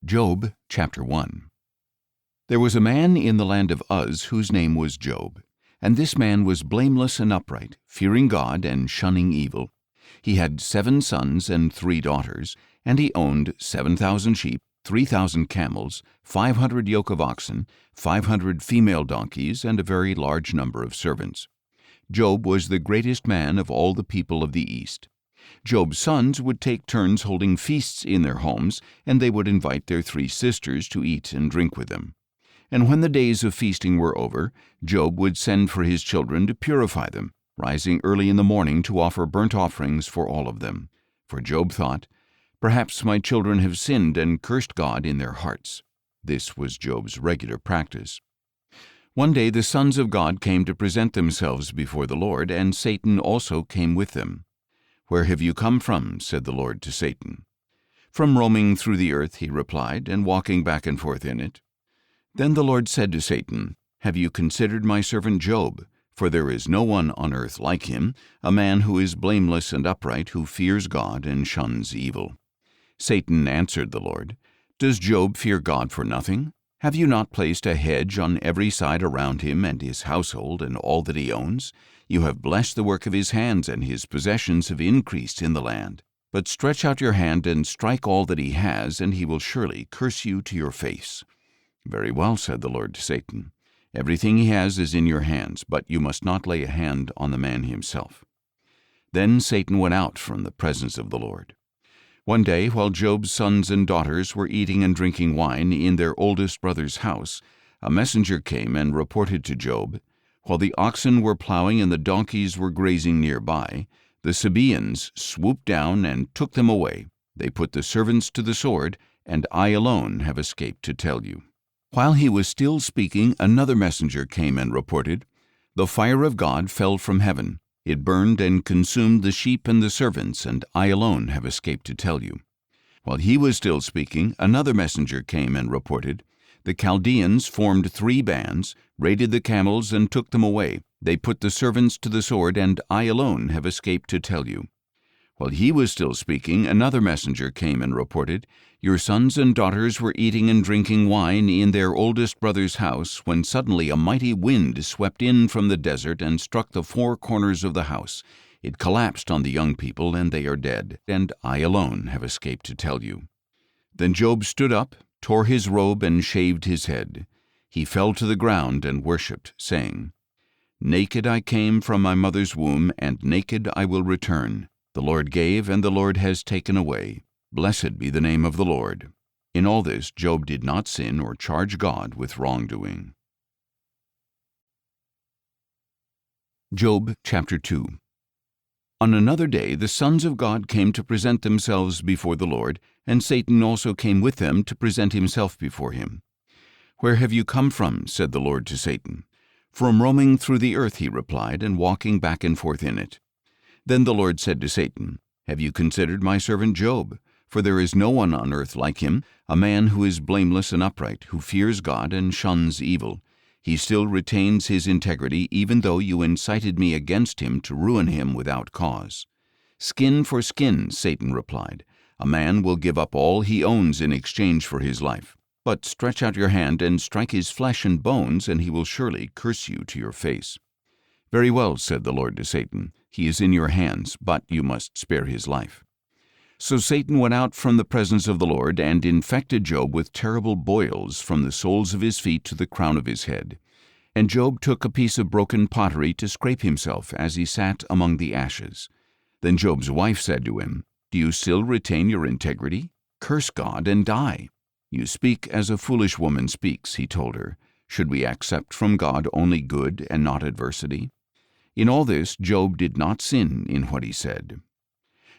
Job chapter 1. There was a man in the land of Uz whose name was Job, and this man was blameless and upright, fearing God and shunning evil. He had 7 sons and 3 daughters, and he owned 7,000 sheep, 3,000 camels, 500 yoke of oxen, 500 female donkeys, and a very large number of servants. Job was the greatest man of all the people of the East. Job's sons would take turns holding feasts in their homes, and they would invite their 3 sisters to eat and drink with them. And when the days of feasting were over, Job would send for his children to purify them, rising early in the morning to offer burnt offerings for all of them. For Job thought, "Perhaps my children have sinned and cursed God in their hearts." This was Job's regular practice. One day the sons of God came to present themselves before the Lord, and Satan also came with them. "Where have you come from?" said the Lord to Satan. "From roaming through the earth," he replied, "and walking back and forth in it." Then the Lord said to Satan, "Have you considered my servant Job? For there is no one on earth like him, a man who is blameless and upright, who fears God and shuns evil." Satan answered the Lord, "Does Job fear God for nothing? Have you not placed a hedge on every side around him and his household and all that he owns? You have blessed the work of his hands, and his possessions have increased in the land. But stretch out your hand and strike all that he has, and he will surely curse you to your face." "Very well," said the Lord to Satan. "Everything he has is in your hands, but you must not lay a hand on the man himself." Then Satan went out from the presence of the Lord. One day, while Job's sons and daughters were eating and drinking wine in their oldest brother's house, a messenger came and reported to Job, "While the oxen were plowing and the donkeys were grazing nearby, the Sabaeans swooped down and took them away. They put the servants to the sword, and I alone have escaped to tell you." While he was still speaking, another messenger came and reported, "The fire of God fell from heaven. It burned and consumed the sheep and the servants, and I alone have escaped to tell you." While he was still speaking, another messenger came and reported, "The Chaldeans formed 3 bands, raided the camels, and took them away. They put the servants to the sword, and I alone have escaped to tell you." While he was still speaking, another messenger came and reported, "Your sons and daughters were eating and drinking wine in their oldest brother's house, when suddenly a mighty wind swept in from the desert and struck the 4 corners of the house. It collapsed on the young people, and they are dead, and I alone have escaped to tell you." Then Job stood up, tore his robe, and shaved his head. He fell to the ground and worshipped, saying, "Naked I came from my mother's womb, and naked I will return. The Lord gave, and the Lord has taken away. Blessed be the name of the Lord." In all this, Job did not sin or charge God with wrongdoing. Job chapter 2. On another day the sons of God came to present themselves before the Lord, and Satan also came with them to present himself before him. "Where have you come from?" said the Lord to Satan. "From roaming through the earth," he replied, "and walking back and forth in it." Then the Lord said to Satan, "Have you considered my servant Job? For there is no one on earth like him, a man who is blameless and upright, who fears God and shuns evil. He still retains his integrity, even though you incited me against him to ruin him without cause." "Skin for skin," Satan replied. "A man will give up all he owns in exchange for his life. But stretch out your hand and strike his flesh and bones, and he will surely curse you to your face." "Very well," said the Lord to Satan. "He is in your hands, but you must spare his life." So Satan went out from the presence of the Lord and infected Job with terrible boils from the soles of his feet to the crown of his head. And Job took a piece of broken pottery to scrape himself as he sat among the ashes. Then Job's wife said to him, "Do you still retain your integrity? Curse God and die." "You speak as a foolish woman speaks," he told her. "Should we accept from God only good and not adversity?" In all this, Job did not sin in what he said.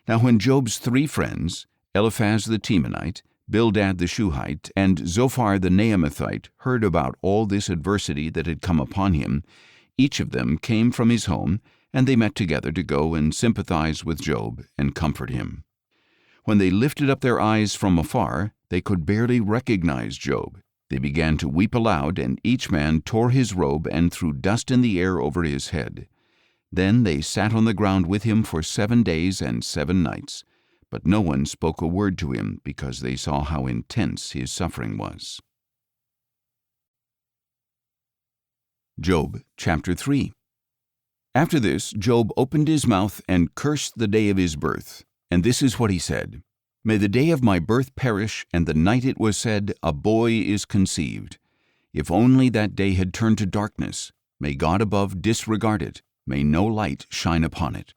Now when Job's 3 friends, Eliphaz the Temanite, Bildad the Shuhite, and Zophar the Naamathite, heard about all this adversity that had come upon him, each of them came from his home, and they met together to go and sympathize with Job and comfort him. When they lifted up their eyes from afar, they could barely recognize Job. They began to weep aloud, and each man tore his robe and threw dust in the air over his head. Then they sat on the ground with him for 7 days and 7 nights. but no one spoke a word to him because they saw how intense his suffering was. Job chapter 3. After this, Job opened his mouth and cursed the day of his birth. And this is what he said: May the day of my birth perish, and the night it was said, a boy is conceived. If only that day had turned to darkness. May God above disregard it. May no light shine upon it.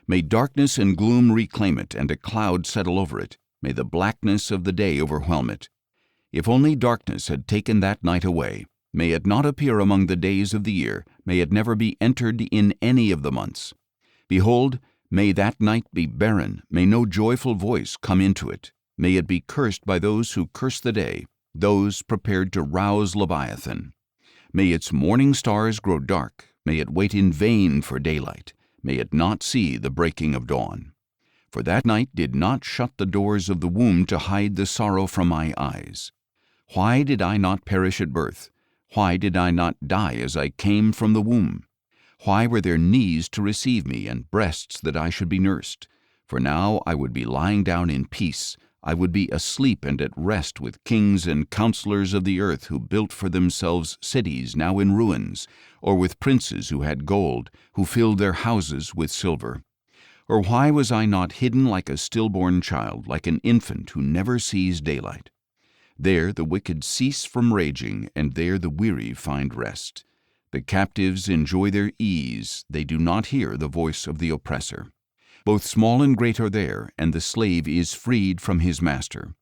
May darkness and gloom reclaim it, and a cloud settle over it. May the blackness of the day overwhelm it. If only darkness had taken that night away. May it not appear among the days of the year. May it never be entered in any of the months. Behold, may that night be barren. May no joyful voice come into it. May it be cursed by those who curse the day, those prepared to rouse Leviathan. May its morning stars grow dark. May it wait in vain for daylight. May it not see the breaking of dawn. For that night did not shut the doors of the womb to hide the sorrow from my eyes. Why did I not perish at birth? Why did I not die as I came from the womb? Why were there knees to receive me, and breasts that I should be nursed? For now I would be lying down in peace. I would be asleep and at rest with kings and counselors of the earth who built for themselves cities now in ruins, or with princes who had gold, who filled their houses with silver. Or why was I not hidden like a stillborn child, like an infant who never sees daylight? There the wicked cease from raging, and there the weary find rest. The captives enjoy their ease, they do not hear the voice of the oppressor. Both small and great are there, and the slave is freed from his master.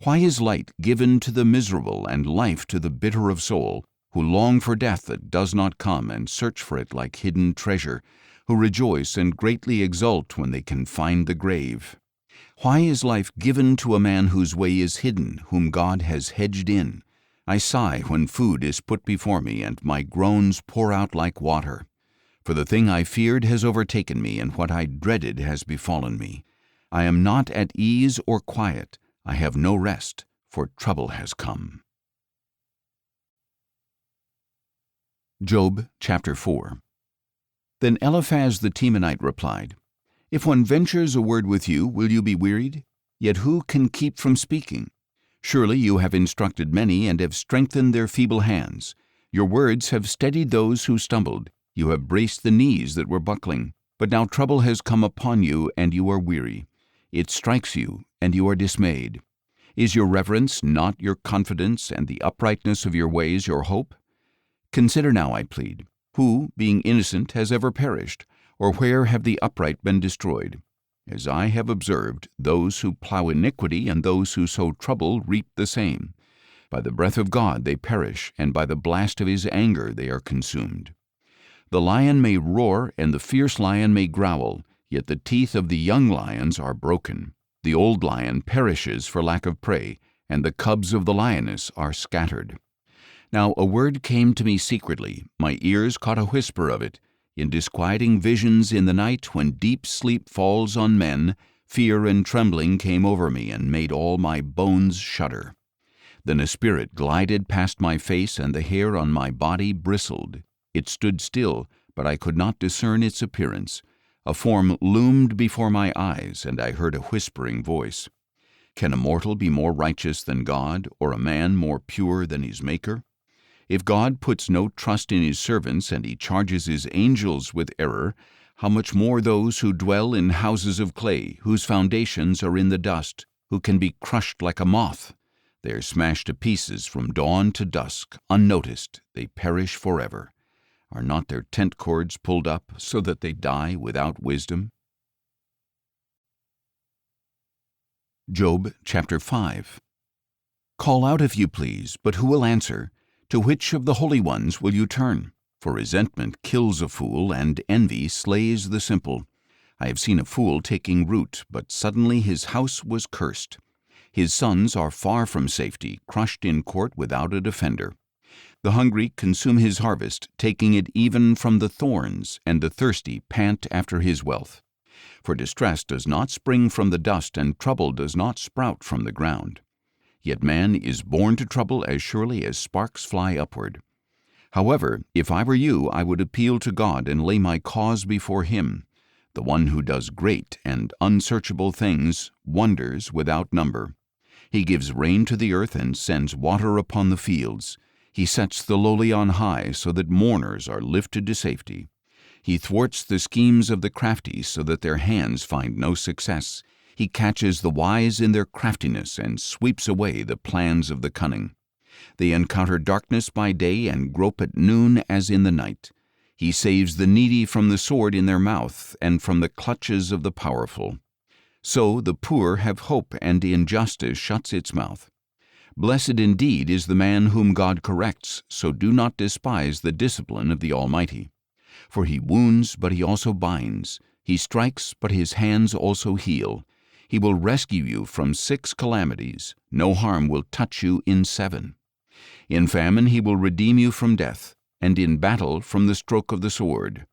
Why is light given to the miserable, and life to the bitter of soul, who long for death that does not come, and search for it like hidden treasure, who rejoice and greatly exult when they can find the grave? Why is life given to a man whose way is hidden, whom God has hedged in? I sigh when food is put before me, and my groans pour out like water. For the thing I feared has overtaken me, and what I dreaded has befallen me. I am not at ease or quiet. I have no rest, for trouble has come. Job chapter 4. Then Eliphaz the Temanite replied, If one ventures a word with you, will you be wearied? Yet who can keep from speaking? Surely you have instructed many, and have strengthened their feeble hands. Your words have steadied those who stumbled. You have braced the knees that were buckling. But now trouble has come upon you, and you are weary. It strikes you, and you are dismayed. Is your reverence not your confidence, and the uprightness of your ways your hope? Consider now, I plead, who, being innocent, has ever perished, or where have the upright been destroyed? As I have observed, those who plow iniquity and those who sow trouble reap the same. By the breath of God they perish, and by the blast of his anger they are consumed. The lion may roar, and the fierce lion may growl, yet the teeth of the young lions are broken. The old lion perishes for lack of prey, and the cubs of the lioness are scattered. Now a word came to me secretly, my ears caught a whisper of it. In disquieting visions in the night, when deep sleep falls on men, fear and trembling came over me and made all my bones shudder. Then a spirit glided past my face, and the hair on my body bristled. It stood still, but I could not discern its appearance. A form loomed before my eyes, and I heard a whispering voice. Can a mortal be more righteous than God, or a man more pure than his Maker? If God puts no trust in his servants, and he charges his angels with error, how much more those who dwell in houses of clay, whose foundations are in the dust, who can be crushed like a moth? They are smashed to pieces from dawn to dusk, unnoticed, they perish forever. Are not their tent cords pulled up so that they die without wisdom? Job chapter 5. Call out if you please, but who will answer? To which of the holy ones will you turn? For resentment kills a fool, and envy slays the simple. I have seen a fool taking root, but suddenly his house was cursed. His sons are far from safety, crushed in court without a defender. The hungry consume his harvest, taking it even from the thorns, and the thirsty pant after his wealth. For distress does not spring from the dust, and trouble does not sprout from the ground. Yet man is born to trouble as surely as sparks fly upward. However, if I were you, I would appeal to God and lay my cause before him. the one who does great and unsearchable things, wonders without number. He gives rain to the earth and sends water upon the fields. He sets the lowly on high so that mourners are lifted to safety. He thwarts the schemes of the crafty so that their hands find no success. He catches the wise in their craftiness and sweeps away the plans of the cunning. They encounter darkness by day and grope at noon as in the night. He saves the needy from the sword in their mouth and from the clutches of the powerful. So the poor have hope, and injustice shuts its mouth. Blessed indeed is the man whom God corrects, so do not despise the discipline of the Almighty. For he wounds, but he also binds. He strikes, but his hands also heal. He will rescue you from 6 calamities. No harm will touch you in 7. In famine he will redeem you from death, and in battle from the stroke of the sword.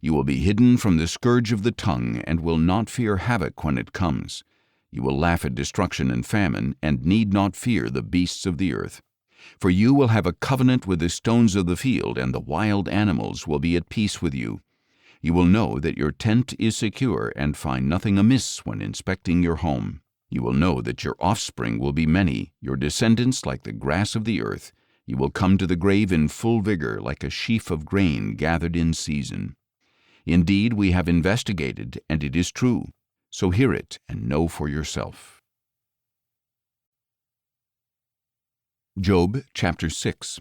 You will be hidden from the scourge of the tongue, and will not fear havoc when it comes. You will laugh at destruction and famine, and need not fear the beasts of the earth. For you will have a covenant with the stones of the field, and the wild animals will be at peace with you. You will know that your tent is secure, and find nothing amiss when inspecting your home. You will know that your offspring will be many, your descendants like the grass of the earth. You will come to the grave in full vigor, like a sheaf of grain gathered in season. Indeed, we have investigated, and it is true. So hear it and know for yourself. Job chapter 6.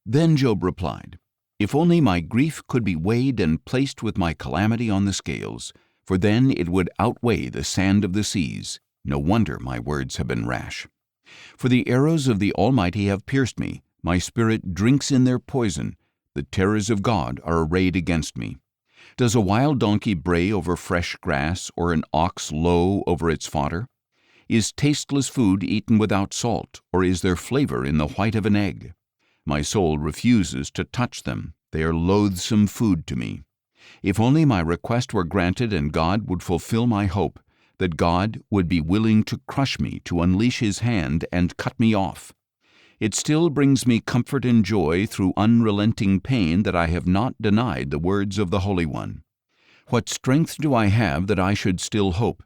Then Job replied, "If only my grief could be weighed and placed with my calamity on the scales, for then it would outweigh the sand of the seas. No wonder my words have been rash. For the arrows of the Almighty have pierced me. My spirit drinks in their poison. The terrors of God are arrayed against me. Does a wild donkey bray over fresh grass, or an ox low over its fodder? Is tasteless food eaten without salt, or is there flavor in the white of an egg? My soul refuses to touch them. They are loathsome food to me. If only my request were granted and God would fulfill my hope, that God would be willing to crush me, to unleash his hand and cut me off. It still brings me comfort and joy through unrelenting pain that I have not denied the words of the Holy One. What strength do I have that I should still hope?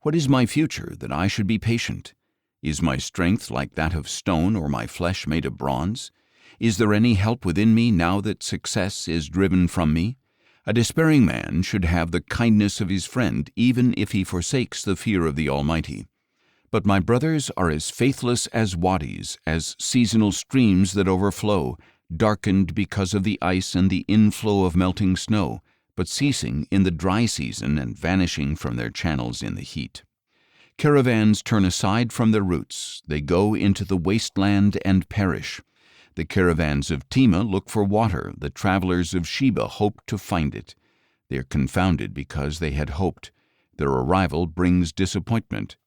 What is my future that I should be patient? Is my strength like that of stone, or my flesh made of bronze? Is there any help within me now that success is driven from me? A despairing man should have the kindness of his friend, even if he forsakes the fear of the Almighty. But my brothers are as faithless as wadis, as seasonal streams that overflow, darkened because of the ice and the inflow of melting snow, but ceasing in the dry season and vanishing from their channels in the heat. Caravans turn aside from their routes. They go into the wasteland and perish. The caravans of Tema look for water. The travelers of Sheba hope to find it. They are confounded because they had hoped. Their arrival brings disappointment.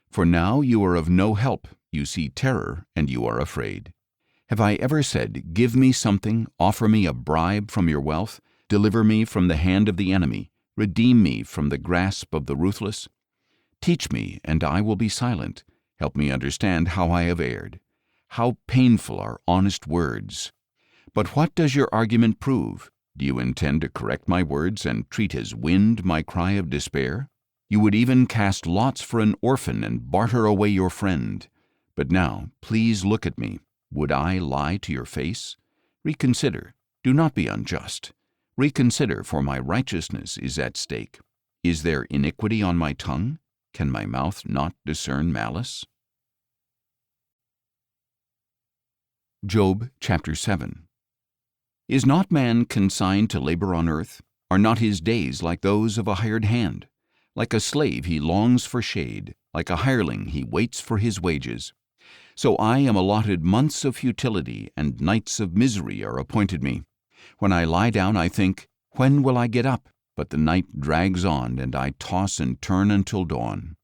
For now you are of no help. You see terror, and you are afraid. Have I ever said, "Give me something, offer me a bribe from your wealth, deliver me from the hand of the enemy, redeem me from the grasp of the ruthless"? Teach me, and I will be silent. Help me understand how I have erred. How painful are honest words! But what does your argument prove? Do you intend to correct my words and treat as wind my cry of despair? You would even cast lots for an orphan and barter away your friend. But now, please look at me. Would I lie to your face? Reconsider. Do not be unjust. Reconsider, for my righteousness is at stake. Is there iniquity on my tongue? Can my mouth not discern malice? Job chapter 7. Is not man consigned to labor on earth? Are not his days like those of a hired hand? Like a slave he longs for shade, like a hireling he waits for his wages. So I am allotted months of futility, and nights of misery are appointed me. When I lie down I think, when will I get up? But the night drags on, and I toss and turn until dawn.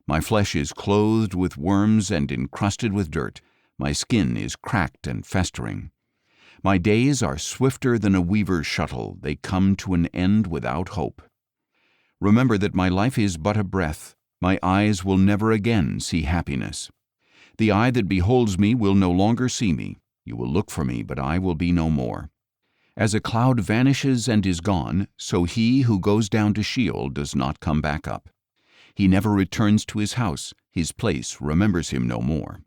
My flesh is clothed with worms and encrusted with dirt. My skin is cracked and festering. My days are swifter than a weaver's shuttle. They come to an end without hope. Remember that my life is but a breath. My eyes will never again see happiness. The eye that beholds me will no longer see me. You will look for me, but I will be no more. As a cloud vanishes and is gone, so he who goes down to Sheol does not come back up. He never returns to his house, his place remembers him no more.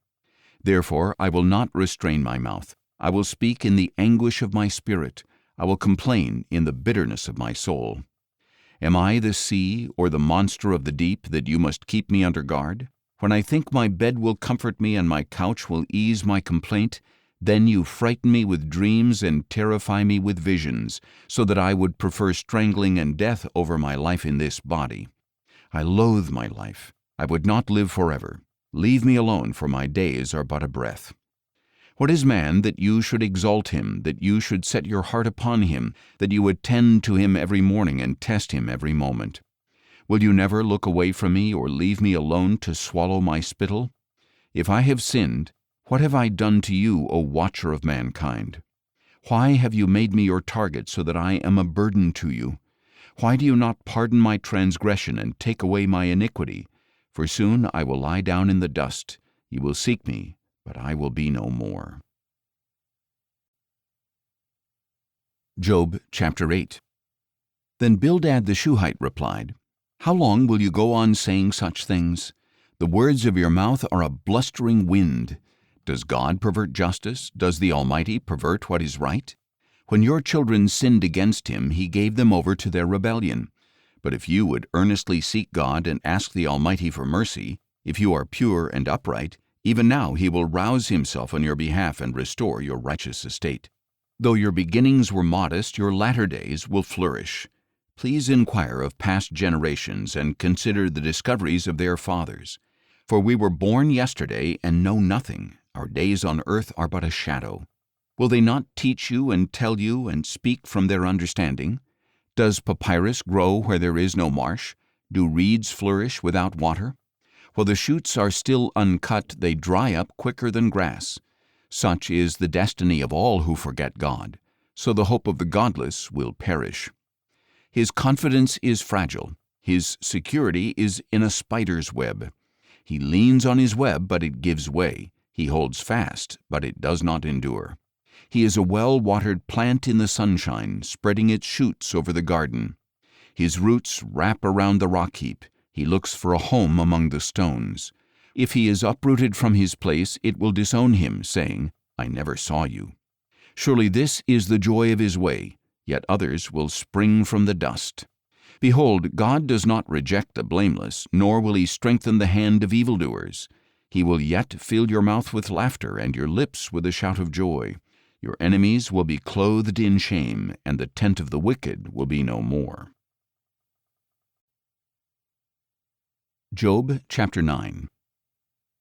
Therefore I will not restrain my mouth. I will speak in the anguish of my spirit. I will complain in the bitterness of my soul. Am I the sea or the monster of the deep that you must keep me under guard? When I think my bed will comfort me and my couch will ease my complaint, then you frighten me with dreams and terrify me with visions, so that I would prefer strangling and death over my life in this body. I loathe my life. I would not live forever. Leave me alone, for my days are but a breath. What is man that you should exalt him, that you should set your heart upon him, that you attend to him every morning and test him every moment? Will you never look away from me or leave me alone to swallow my spittle? If I have sinned, what have I done to you, O watcher of mankind? Why have you made me your target so that I am a burden to you? Why do you not pardon my transgression and take away my iniquity? For soon I will lie down in the dust. You will seek me, but I will be no more. Job chapter 8. Then Bildad the Shuhite replied, How long will you go on saying such things? The words of your mouth are a blustering wind. Does God pervert justice? Does the Almighty pervert what is right? When your children sinned against him, he gave them over to their rebellion. But if you would earnestly seek God and ask the Almighty for mercy, if you are pure and upright, even now he will rouse himself on your behalf and restore your righteous estate. Though your beginnings were modest, your latter days will flourish. Please inquire of past generations and consider the discoveries of their fathers. For we were born yesterday and know nothing. Our days on earth are but a shadow. Will they not teach you and tell you and speak from their understanding? Does papyrus grow where there is no marsh? Do reeds flourish without water? While the shoots are still uncut, they dry up quicker than grass. Such is the destiny of all who forget God. So the hope of the godless will perish. His confidence is fragile. His security is in a spider's web. He leans on his web, but it gives way. He holds fast, but it does not endure. He is a well-watered plant in the sunshine, spreading its shoots over the garden. His roots wrap around the rock heap. He looks for a home among the stones. If he is uprooted from his place, it will disown him, saying, I never saw you. Surely this is the joy of his way, yet others will spring from the dust. Behold, God does not reject the blameless, nor will he strengthen the hand of evildoers. He will yet fill your mouth with laughter and your lips with a shout of joy. Your enemies will be clothed in shame, and the tent of the wicked will be no more. Job chapter 9.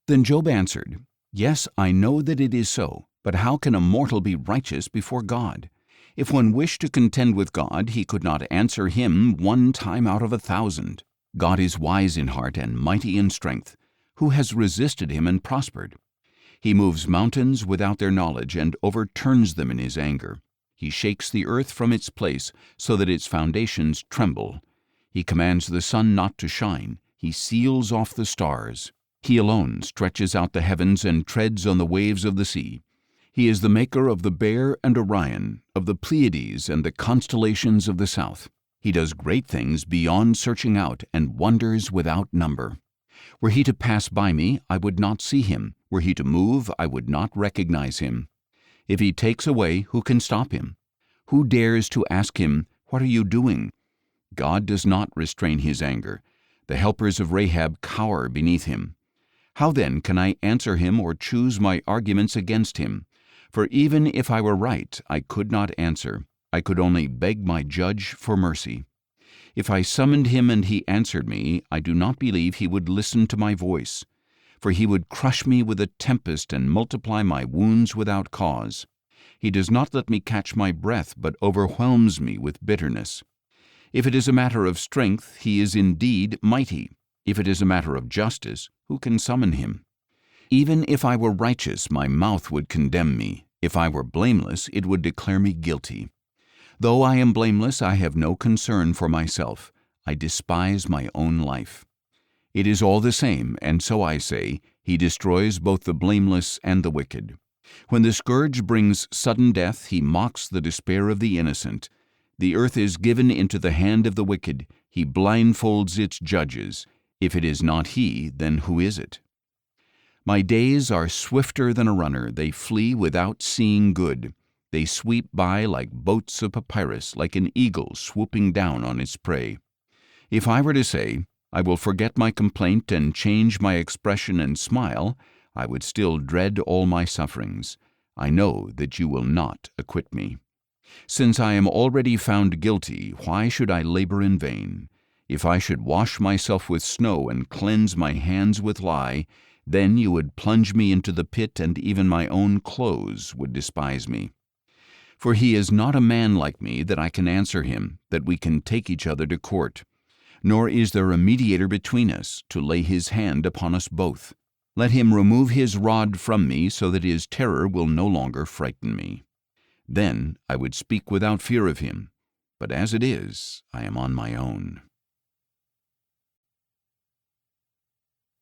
Then Job answered, Yes, I know that it is so, but how can a mortal be righteous before God? If one wished to contend with God, he could not answer him 1 time out of 1,000. God is wise in heart and mighty in strength. Who has resisted him and prospered? He moves mountains without their knowledge and overturns them in his anger. He shakes the earth from its place so that its foundations tremble. He commands the sun not to shine. He seals off the stars. He alone stretches out the heavens and treads on the waves of the sea. He is the maker of the Bear and Orion, of the Pleiades and the constellations of the south. He does great things beyond searching out and wonders without number. Were he to pass by me, I would not see him. Were he to move, I would not recognize him. If he takes away, who can stop him? Who dares to ask him, What are you doing? God does not restrain his anger. The helpers of Rahab cower beneath him. How then can I answer him or choose my arguments against him? For even if I were right, I could not answer. I could only beg my judge for mercy. If I summoned him and he answered me, I do not believe he would listen to my voice. For he would crush me with a tempest and multiply my wounds without cause. He does not let me catch my breath, but overwhelms me with bitterness. If it is a matter of strength, he is indeed mighty. If it is a matter of justice, who can summon him? Even if I were righteous, my mouth would condemn me. If I were blameless, it would declare me guilty. Though I am blameless, I have no concern for myself. I despise my own life. It is all the same, and so I say, he destroys both the blameless and the wicked. When the scourge brings sudden death, he mocks the despair of the innocent. The earth is given into the hand of the wicked. He blindfolds its judges. If it is not he, then who is it? My days are swifter than a runner. They flee without seeing good. They sweep by like boats of papyrus, like an eagle swooping down on its prey. If I were to say, I will forget my complaint and change my expression and smile, I would still dread all my sufferings. I know that you will not acquit me. Since I am already found guilty, why should I labor in vain? If I should wash myself with snow and cleanse my hands with lye, then you would plunge me into the pit, and even my own clothes would despise me. For he is not a man like me that I can answer him, that we can take each other to court. Nor is there a mediator between us to lay his hand upon us both. Let him remove his rod from me, so that his terror will no longer frighten me. Then I would speak without fear of him, but as it is, I am on my own.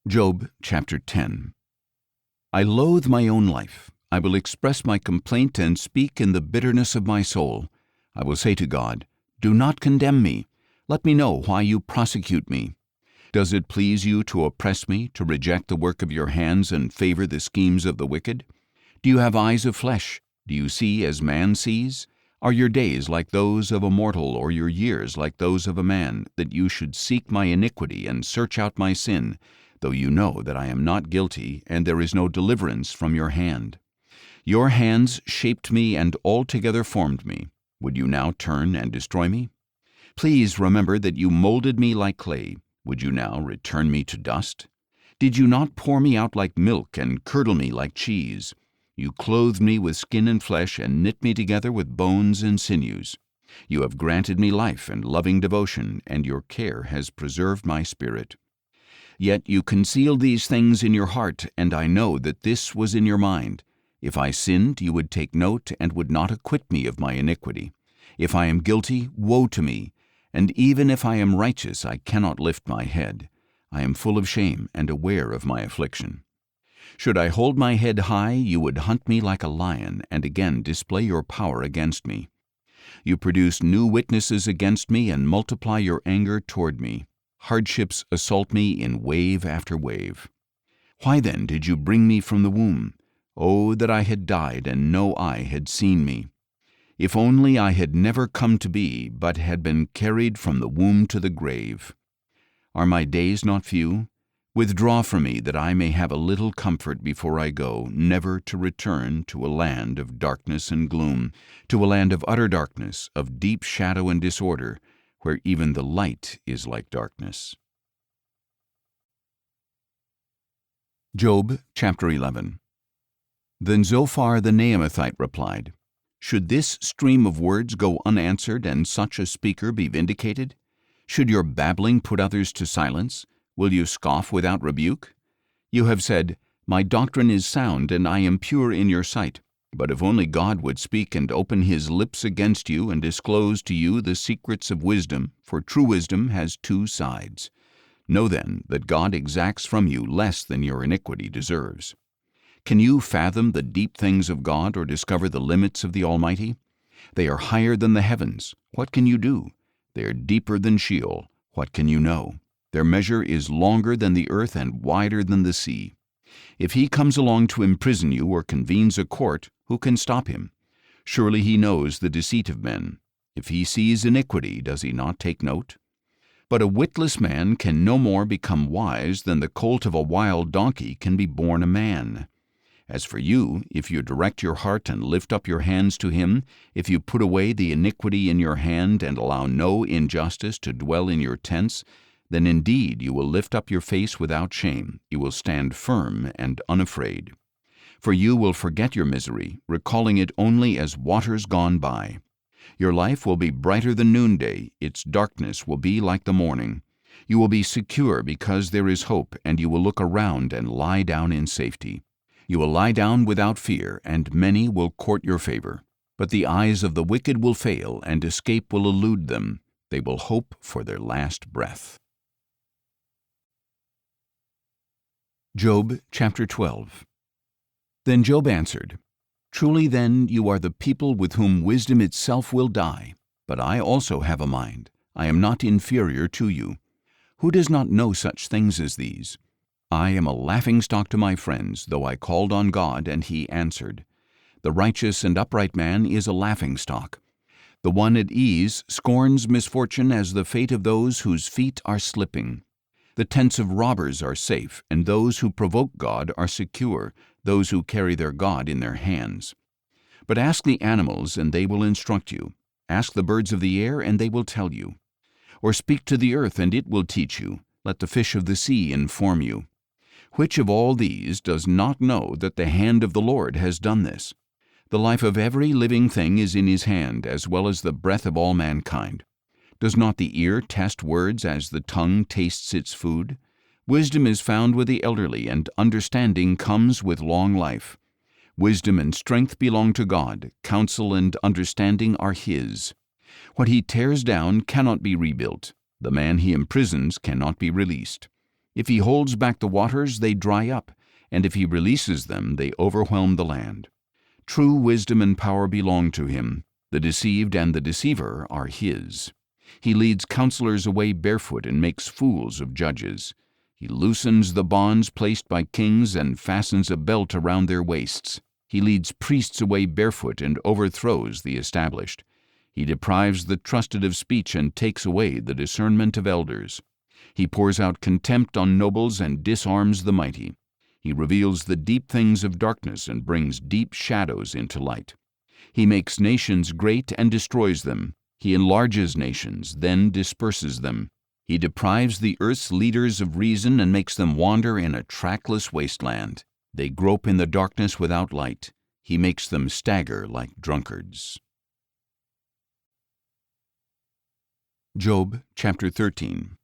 Job chapter 10. I loathe my own life. I will express my complaint and speak in the bitterness of my soul. I will say to God, do not condemn me. Let me know why you prosecute me. Does it please you to oppress me, to reject the work of your hands and favor the schemes of the wicked? Do you have eyes of flesh? Do you see as man sees? Are your days like those of a mortal, or your years like those of a man, that you should seek my iniquity and search out my sin, though you know that I am not guilty, and there is no deliverance from your hand? Your hands shaped me and altogether formed me. Would you now turn and destroy me? Please remember that you molded me like clay. Would you now return me to dust? Did you not pour me out like milk and curdle me like cheese? You clothed me with skin and flesh and knit me together with bones and sinews. You have granted me life and loving devotion, and your care has preserved my spirit. Yet you concealed these things in your heart, and I know that this was in your mind. If I sinned, you would take note and would not acquit me of my iniquity. If I am guilty, woe to me. And even if I am righteous, I cannot lift my head. I am full of shame and aware of my affliction. Should I hold my head high, you would hunt me like a lion, and again display your power against me. You produce new witnesses against me and multiply your anger toward me. Hardships assault me in wave after wave. Why then did you bring me from the womb? Oh, that I had died and no eye had seen me. If only I had never come to be, but had been carried from the womb to the grave. Are my days not few? Withdraw from me, that I may have a little comfort before I go, never to return to a land of darkness and gloom, to a land of utter darkness, of deep shadow and disorder, where even the light is like darkness. Job chapter 11. Then Zophar the Naamathite replied, Should this stream of words go unanswered, and such a speaker be vindicated? Should your babbling put others to silence? Will you scoff without rebuke? You have said, My doctrine is sound, and I am pure in your sight. But if only God would speak and open his lips against you and disclose to you the secrets of wisdom, for true wisdom has two sides. Know then that God exacts from you less than your iniquity deserves. Can you fathom the deep things of God, or discover the limits of the Almighty? They are higher than the heavens. What can you do? They are deeper than Sheol. What can you know? Their measure is longer than the earth and wider than the sea. If he comes along to imprison you or convenes a court, who can stop him? Surely he knows the deceit of men. If he sees iniquity, does he not take note? But a witless man can no more become wise than the colt of a wild donkey can be born a man. As for you, if you direct your heart and lift up your hands to him, if you put away the iniquity in your hand and allow no injustice to dwell in your tents, then indeed you will lift up your face without shame, you will stand firm and unafraid. For you will forget your misery, recalling it only as waters gone by. Your life will be brighter than noonday, its darkness will be like the morning. You will be secure because there is hope, and you will look around and lie down in safety. You will lie down without fear, and many will court your favor. But the eyes of the wicked will fail, and escape will elude them. They will hope for their last breath. Job chapter 12. Then Job answered, Truly then you are the people with whom wisdom itself will die. But I also have a mind. I am not inferior to you. Who does not know such things as these? I am a laughingstock to my friends, though I called on God, and he answered. The righteous and upright man is a laughingstock. The one at ease scorns misfortune as the fate of those whose feet are slipping. The tents of robbers are safe, and those who provoke God are secure, those who carry their God in their hands. But ask the animals, and they will instruct you. Ask the birds of the air, and they will tell you. Or speak to the earth, and it will teach you. Let the fish of the sea inform you. Which of all these does not know that the hand of the Lord has done this? The life of every living thing is in his hand, as well as the breath of all mankind. Does not the ear test words as the tongue tastes its food? Wisdom is found with the elderly, and understanding comes with long life. Wisdom and strength belong to God. Counsel and understanding are his. What he tears down cannot be rebuilt. The man he imprisons cannot be released. If he holds back the waters, they dry up, and if he releases them, they overwhelm the land. True wisdom and power belong to him. The deceived and the deceiver are his. He leads counselors away barefoot and makes fools of judges. He loosens the bonds placed by kings and fastens a belt around their waists. He leads priests away barefoot and overthrows the established. He deprives the trusted of speech and takes away the discernment of elders. He pours out contempt on nobles and disarms the mighty. He reveals the deep things of darkness and brings deep shadows into light. He makes nations great and destroys them. He enlarges nations, then disperses them. He deprives the earth's leaders of reason and makes them wander in a trackless wasteland. They grope in the darkness without light. He makes them stagger like drunkards. Job chapter 13.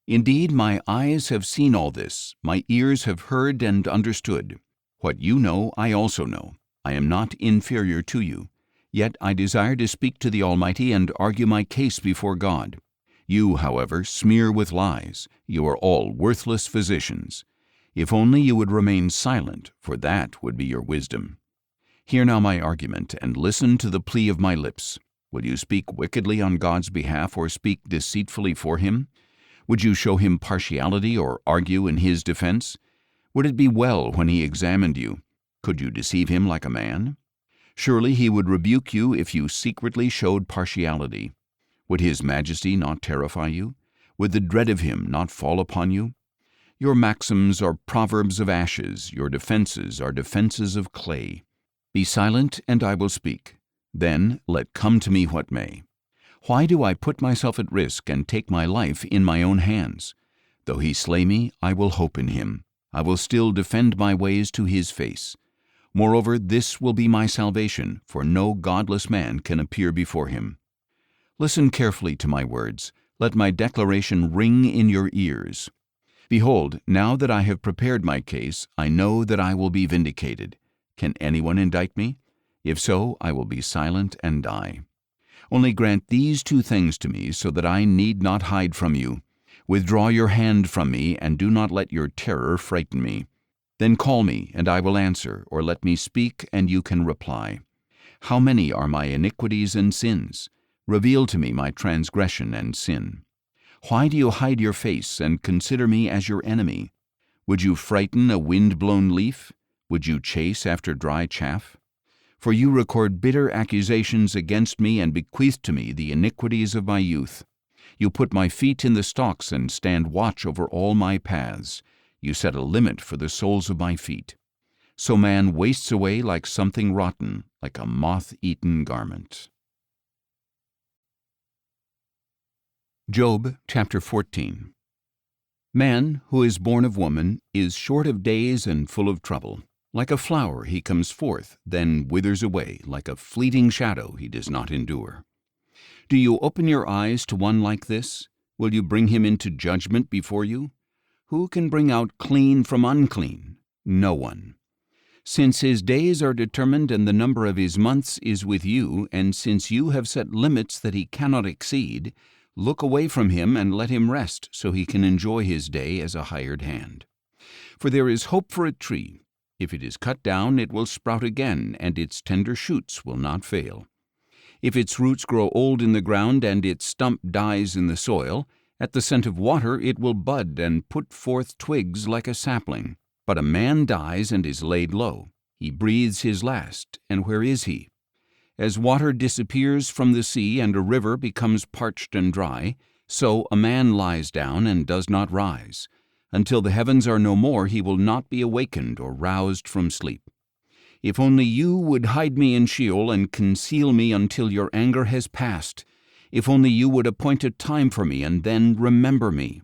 Indeed, my eyes have seen all this, my ears have heard and understood. What you know, I also know. I am not inferior to you. Yet I desire to speak to the Almighty and argue my case before God. You, however, smear with lies. You are all worthless physicians. If only you would remain silent, for that would be your wisdom. Hear now my argument, and listen to the plea of my lips. Will you speak wickedly on God's behalf, or speak deceitfully for him? Would you show him partiality or argue in his defense? Would it be well when he examined you? Could you deceive him like a man? Surely he would rebuke you if you secretly showed partiality. Would his majesty not terrify you? Would the dread of him not fall upon you? Your maxims are proverbs of ashes, your defenses are defenses of clay. Be silent, and I will speak. Then let come to me what may. Why do I put myself at risk and take my life in my own hands? Though he slay me, I will hope in him. I will still defend my ways to his face. Moreover, this will be my salvation, for no godless man can appear before him. Listen carefully to my words. Let my declaration ring in your ears. Behold, now that I have prepared my case, I know that I will be vindicated. Can anyone indict me? If so, I will be silent and die. Only grant these two things to me, so that I need not hide from you. Withdraw your hand from me, and do not let your terror frighten me. Then call me, and I will answer, or let me speak, and you can reply. How many are my iniquities and sins? Reveal to me my transgression and sin. Why do you hide your face and consider me as your enemy? Would you frighten a wind-blown leaf? Would you chase after dry chaff? For you record bitter accusations against me and bequeath to me the iniquities of my youth. You put my feet in the stocks and stand watch over all my paths. You set a limit for the soles of my feet. So man wastes away like something rotten, like a moth-eaten garment. Job chapter 14. Man, who is born of woman, is short of days and full of trouble. Like a flower he comes forth, then withers away. Like a fleeting shadow he does not endure. Do you open your eyes to one like this? Will you bring him into judgment before you? Who can bring out clean from unclean? No one. Since his days are determined and the number of his months is with you, and since you have set limits that he cannot exceed, look away from him and let him rest, so he can enjoy his day as a hired hand. For there is hope for a tree. If it is cut down, it will sprout again, and its tender shoots will not fail. If its roots grow old in the ground and its stump dies in the soil, at the scent of water it will bud and put forth twigs like a sapling. But a man dies and is laid low. He breathes his last, and where is he? As water disappears from the sea and a river becomes parched and dry, so a man lies down and does not rise. Until the heavens are no more, he will not be awakened or roused from sleep. If only you would hide me in Sheol and conceal me until your anger has passed. If only you would appoint a time for me and then remember me.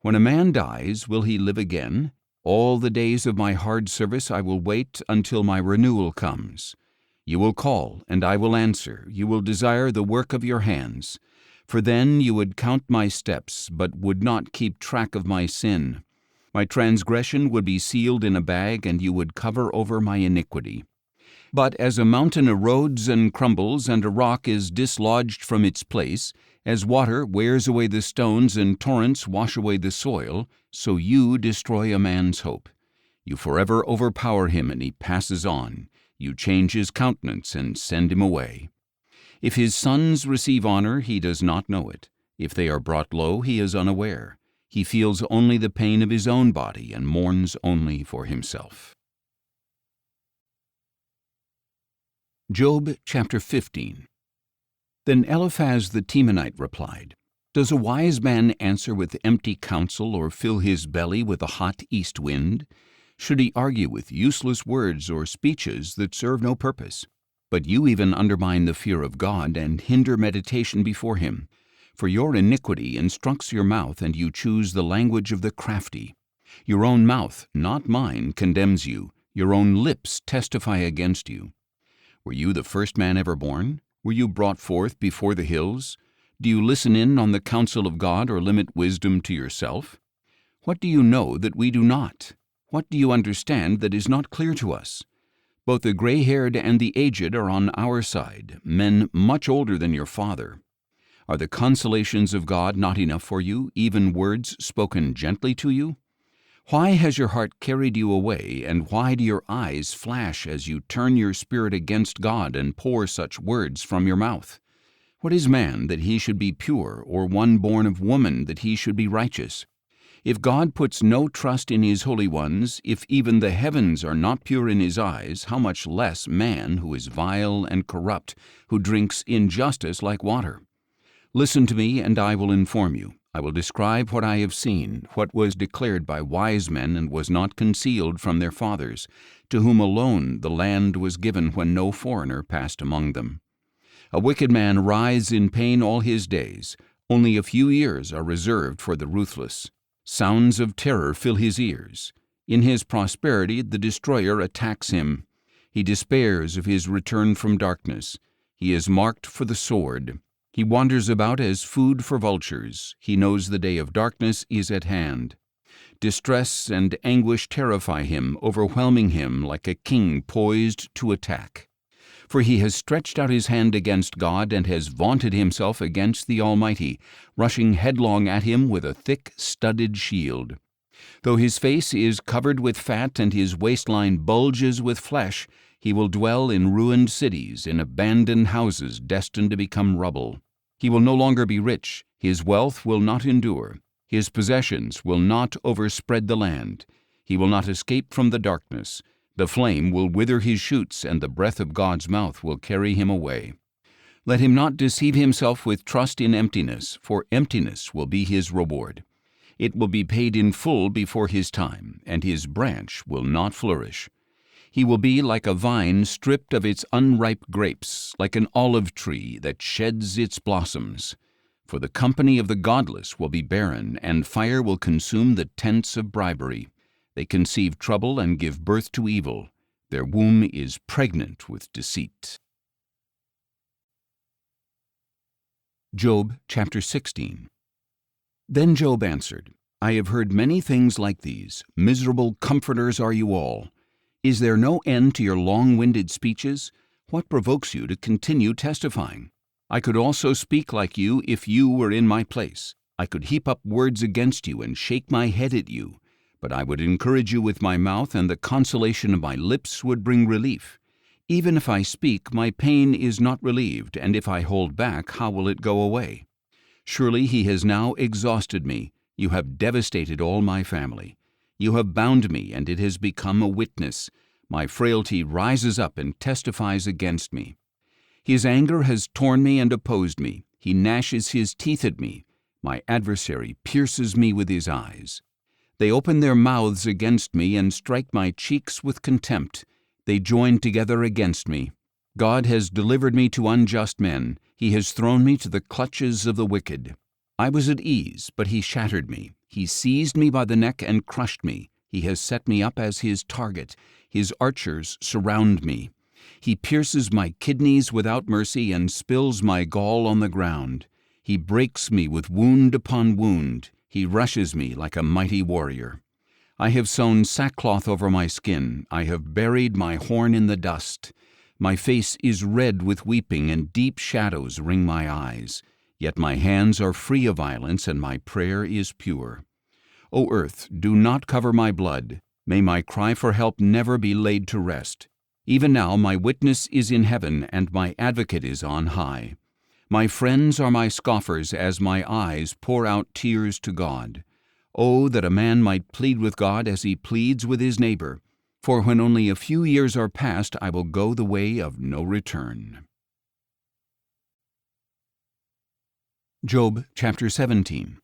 When a man dies, will he live again? All the days of my hard service I will wait until my renewal comes. You will call, and I will answer. You will desire the work of your hands. For then you would count my steps, but would not keep track of my sin. My transgression would be sealed in a bag, and you would cover over my iniquity. But as a mountain erodes and crumbles, and a rock is dislodged from its place, as water wears away the stones and torrents wash away the soil, so you destroy a man's hope. You forever overpower him, and he passes on. You change his countenance and send him away. If his sons receive honor, he does not know it. If they are brought low, he is unaware. He feels only the pain of his own body and mourns only for himself. Job chapter 15. Then Eliphaz the Temanite replied, Does a wise man answer with empty counsel or fill his belly with a hot east wind? Should he argue with useless words or speeches that serve no purpose? But you even undermine the fear of God and hinder meditation before him. For your iniquity instructs your mouth, and you choose the language of the crafty. Your own mouth, not mine, condemns you. Your own lips testify against you. Were you the first man ever born? Were you brought forth before the hills? Do you listen in on the counsel of God, or limit wisdom to yourself? What do you know that we do not? What do you understand that is not clear to us? Both the gray-haired and the aged are on our side, men much older than your father. Are the consolations of God not enough for you, even words spoken gently to you? Why has your heart carried you away, and why do your eyes flash as you turn your spirit against God and pour such words from your mouth? What is man that he should be pure, or one born of woman that he should be righteous? If God puts no trust in his holy ones, if even the heavens are not pure in his eyes, how much less man who is vile and corrupt, who drinks injustice like water? Listen to me, and I will inform you. I will describe what I have seen, what was declared by wise men and was not concealed from their fathers, to whom alone the land was given when no foreigner passed among them. A wicked man writhes in pain all his days. Only a few years are reserved for the ruthless. Sounds of terror fill his ears. In his prosperity the destroyer attacks him. He despairs of his return from darkness. He is marked for the sword. He wanders about as food for vultures. He knows the day of darkness is at hand. Distress and anguish terrify him, overwhelming him like a king poised to attack. For he has stretched out his hand against God and has vaunted himself against the Almighty, rushing headlong at him with a thick, studded shield. Though his face is covered with fat and his waistline bulges with flesh, he will dwell in ruined cities, in abandoned houses destined to become rubble. He will no longer be rich. His wealth will not endure. His possessions will not overspread the land. He will not escape from the darkness. The flame will wither his shoots, and the breath of God's mouth will carry him away. Let him not deceive himself with trust in emptiness, for emptiness will be his reward. It will be paid in full before his time, and his branch will not flourish. He will be like a vine stripped of its unripe grapes, like an olive tree that sheds its blossoms. For the company of the godless will be barren, and fire will consume the tents of bribery. They conceive trouble and give birth to evil. Their womb is pregnant with deceit. Job chapter 16. Then Job answered, I have heard many things like these. Miserable comforters are you all. Is there no end to your long-winded speeches? What provokes you to continue testifying? I could also speak like you if you were in my place. I could heap up words against you and shake my head at you. But I would encourage you with my mouth, and the consolation of my lips would bring relief. Even if I speak, my pain is not relieved, and if I hold back, how will it go away? Surely he has now exhausted me. You have devastated all my family. You have bound me, and it has become a witness. My frailty rises up and testifies against me. His anger has torn me and opposed me. He gnashes his teeth at me. My adversary pierces me with his eyes. They open their mouths against me and strike my cheeks with contempt. They join together against me. God has delivered me to unjust men. He has thrown me to the clutches of the wicked. I was at ease, but he shattered me. He seized me by the neck and crushed me. He has set me up as his target. His archers surround me. He pierces my kidneys without mercy and spills my gall on the ground. He breaks me with wound upon wound. He rushes me like a mighty warrior. I have sewn sackcloth over my skin. I have buried my horn in the dust. My face is red with weeping, and deep shadows ring my eyes. Yet my hands are free of violence, and my prayer is pure. O earth, do not cover my blood. May my cry for help never be laid to rest. Even now my witness is in heaven, and my advocate is on high. My friends are my scoffers as my eyes pour out tears to God. Oh, that a man might plead with God as he pleads with his neighbor. For when only a few years are past, I will go the way of no return. Job chapter 17.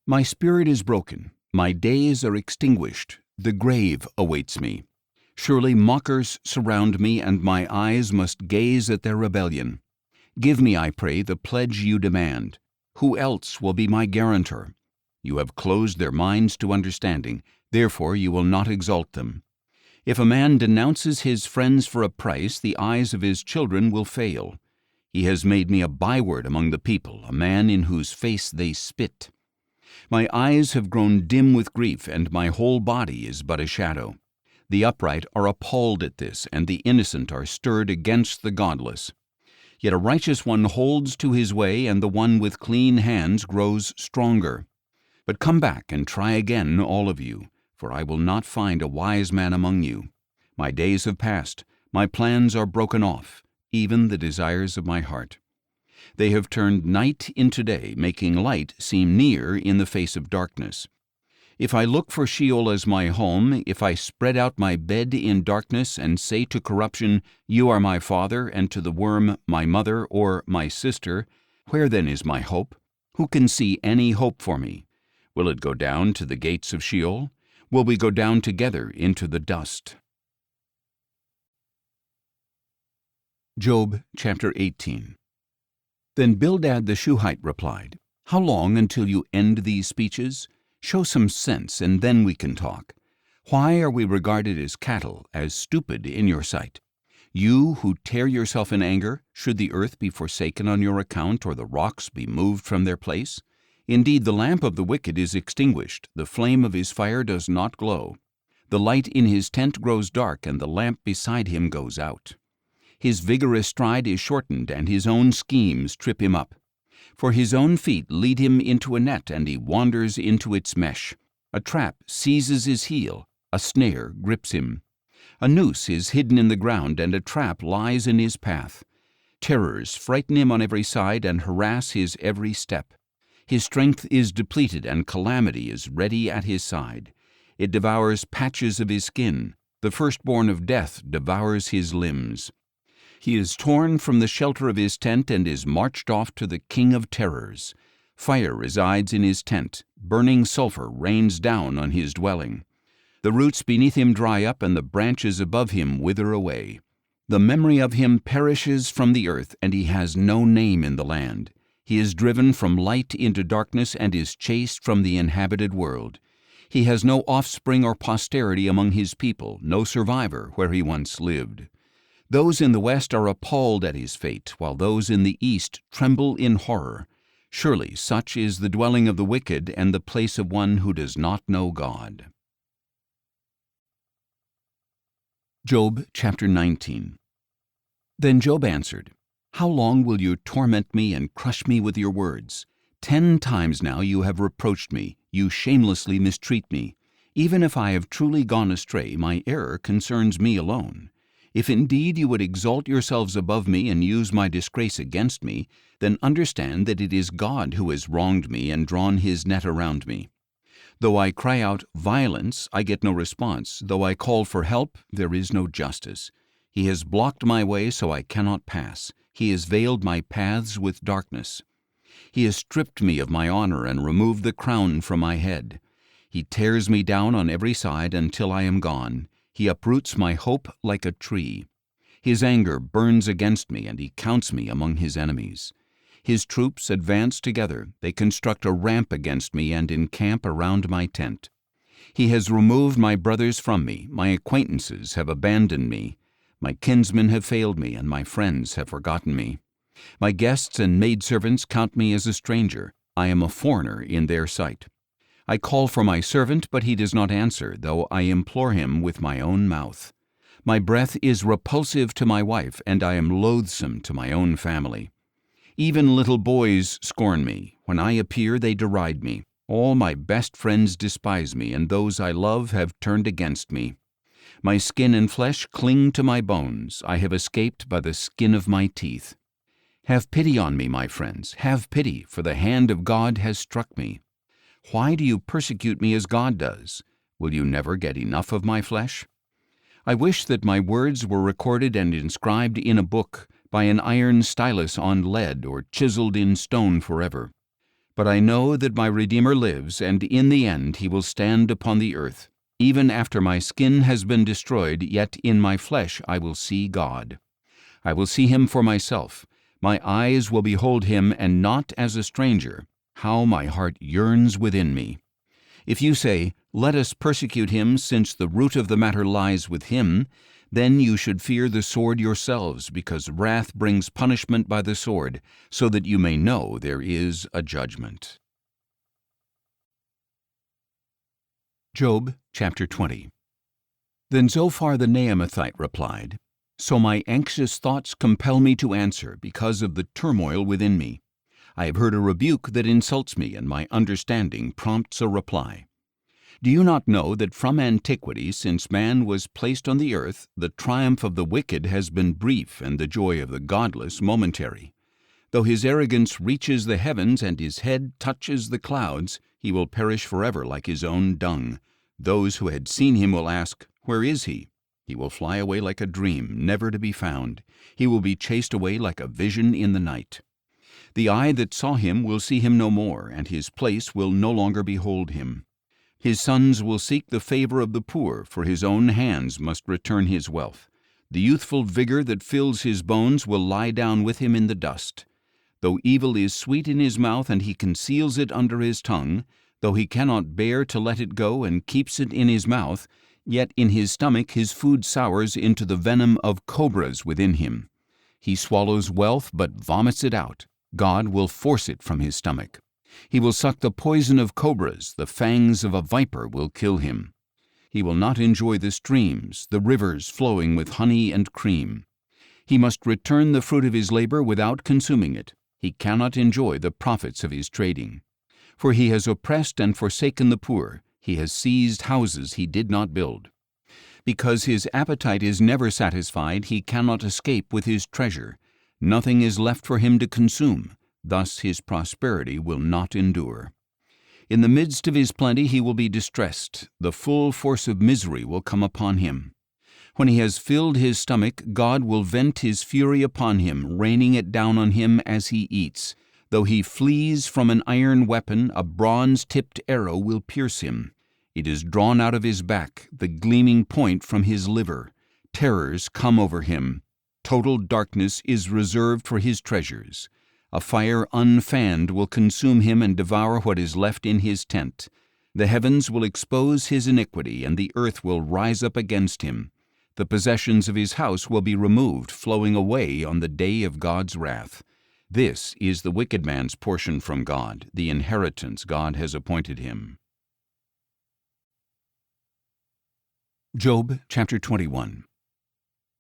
My spirit is broken, my days are extinguished, the grave awaits me. Surely mockers surround me, and my eyes must gaze at their rebellion. Give me, I pray, the pledge you demand. Who else will be my guarantor? You have closed their minds to understanding, therefore you will not exalt them. If a man denounces his friends for a price, the eyes of his children will fail. He has made me a byword among the people, a man in whose face they spit. My eyes have grown dim with grief, and my whole body is but a shadow. The upright are appalled at this, and the innocent are stirred against the godless. Yet a righteous one holds to his way, and the one with clean hands grows stronger. But come back and try again, all of you, for I will not find a wise man among you. My days have passed, my plans are broken off, even the desires of my heart. They have turned night into day, making light seem near in the face of darkness. If I look for Sheol as my home, if I spread out my bed in darkness and say to corruption, "You are my father," and to the worm, "My mother," or "My sister," where then is my hope? Who can see any hope for me? Will it go down to the gates of Sheol? Will we go down together into the dust? Job chapter 18. Then Bildad the Shuhite replied, "How long until you end these speeches? Show some sense, and then we can talk. Why are we regarded as cattle, as stupid in your sight? You who tear yourself in anger, should the earth be forsaken on your account, or the rocks be moved from their place? Indeed, the lamp of the wicked is extinguished, the flame of his fire does not glow. The light in his tent grows dark, and the lamp beside him goes out. His vigorous stride is shortened, and his own schemes trip him up. For his own feet lead him into a net, and he wanders into its mesh. A trap seizes his heel, a snare grips him. A noose is hidden in the ground, and a trap lies in his path. Terrors frighten him on every side and harass his every step. His strength is depleted, and calamity is ready at his side. It devours patches of his skin. The firstborn of death devours his limbs. He is torn from the shelter of his tent and is marched off to the king of terrors. Fire resides in his tent. Burning sulfur rains down on his dwelling. The roots beneath him dry up, and the branches above him wither away. The memory of him perishes from the earth, and he has no name in the land. He is driven from light into darkness and is chased from the inhabited world. He has no offspring or posterity among his people, no survivor where he once lived. Those in the west are appalled at his fate, while those in the east tremble in horror. Surely such is the dwelling of the wicked and the place of one who does not know God. Job chapter 19. Then Job answered, "How long will you torment me and crush me with your words? 10 times now you have reproached me, you shamelessly mistreat me. Even if I have truly gone astray, my error concerns me alone. If indeed you would exalt yourselves above me and use my disgrace against me, then understand that it is God who has wronged me and drawn his net around me. Though I cry out violence, I get no response. Though I call for help, there is no justice. He has blocked my way so I cannot pass. He has veiled my paths with darkness. He has stripped me of my honor and removed the crown from my head. He tears me down on every side until I am gone. He uproots my hope like a tree. His anger burns against me, and he counts me among his enemies. His troops advance together. They construct a ramp against me and encamp around my tent. He has removed my brothers from me. My acquaintances have abandoned me. My kinsmen have failed me, and my friends have forgotten me. My guests and maidservants count me as a stranger. I am a foreigner in their sight. I call for my servant, but he does not answer, though I implore him with my own mouth. My breath is repulsive to my wife, and I am loathsome to my own family. Even little boys scorn me. When I appear, they deride me. All my best friends despise me, and those I love have turned against me. My skin and flesh cling to my bones. I have escaped by the skin of my teeth. Have pity on me, my friends. Have pity, for the hand of God has struck me. Why do you persecute me as God does? Will you never get enough of my flesh? I wish that my words were recorded and inscribed in a book by an iron stylus on lead or chiseled in stone forever. But I know that my Redeemer lives, and in the end he will stand upon the earth. Even after my skin has been destroyed, yet in my flesh I will see God. I will see him for myself. My eyes will behold him, and not as a stranger. How my heart yearns within me. If you say, "Let us persecute him, since the root of the matter lies with him," then you should fear the sword yourselves, because wrath brings punishment by the sword, so that you may know there is a judgment. Job chapter 20. Then Zophar the Naamathite replied, "So my anxious thoughts compel me to answer, because of the turmoil within me. I have heard a rebuke that insults me, and my understanding prompts a reply. Do you not know that from antiquity, since man was placed on the earth, the triumph of the wicked has been brief, and the joy of the godless momentary? Though his arrogance reaches the heavens, and his head touches the clouds, he will perish forever like his own dung. Those who had seen him will ask, 'Where is he?' He will fly away like a dream, never to be found. He will be chased away like a vision in the night. The eye that saw him will see him no more, and his place will no longer behold him. His sons will seek the favor of the poor, for his own hands must return his wealth. The youthful vigor that fills his bones will lie down with him in the dust. Though evil is sweet in his mouth, and he conceals it under his tongue, though he cannot bear to let it go and keeps it in his mouth, yet in his stomach his food sours into the venom of cobras within him. He swallows wealth, but vomits it out. God will force it from his stomach. He will suck the poison of cobras. The fangs of a viper will kill him. He will not enjoy the streams, the rivers flowing with honey and cream. He must return the fruit of his labor without consuming it. He cannot enjoy the profits of his trading. For he has oppressed and forsaken the poor. He has seized houses he did not build. Because his appetite is never satisfied, he cannot escape with his treasure. Nothing is left for him to consume. Thus his prosperity will not endure. In the midst of his plenty he will be distressed. The full force of misery will come upon him. When he has filled his stomach, God will vent his fury upon him, raining it down on him as he eats. Though he flees from an iron weapon, a bronze-tipped arrow will pierce him. It is drawn out of his back, the gleaming point from his liver. Terrors come over him. Total darkness is reserved for his treasures. A fire unfanned will consume him and devour what is left in his tent. The heavens will expose his iniquity, and the earth will rise up against him. The possessions of his house will be removed, flowing away on the day of God's wrath. This is the wicked man's portion from God, the inheritance God has appointed him. Job chapter 21.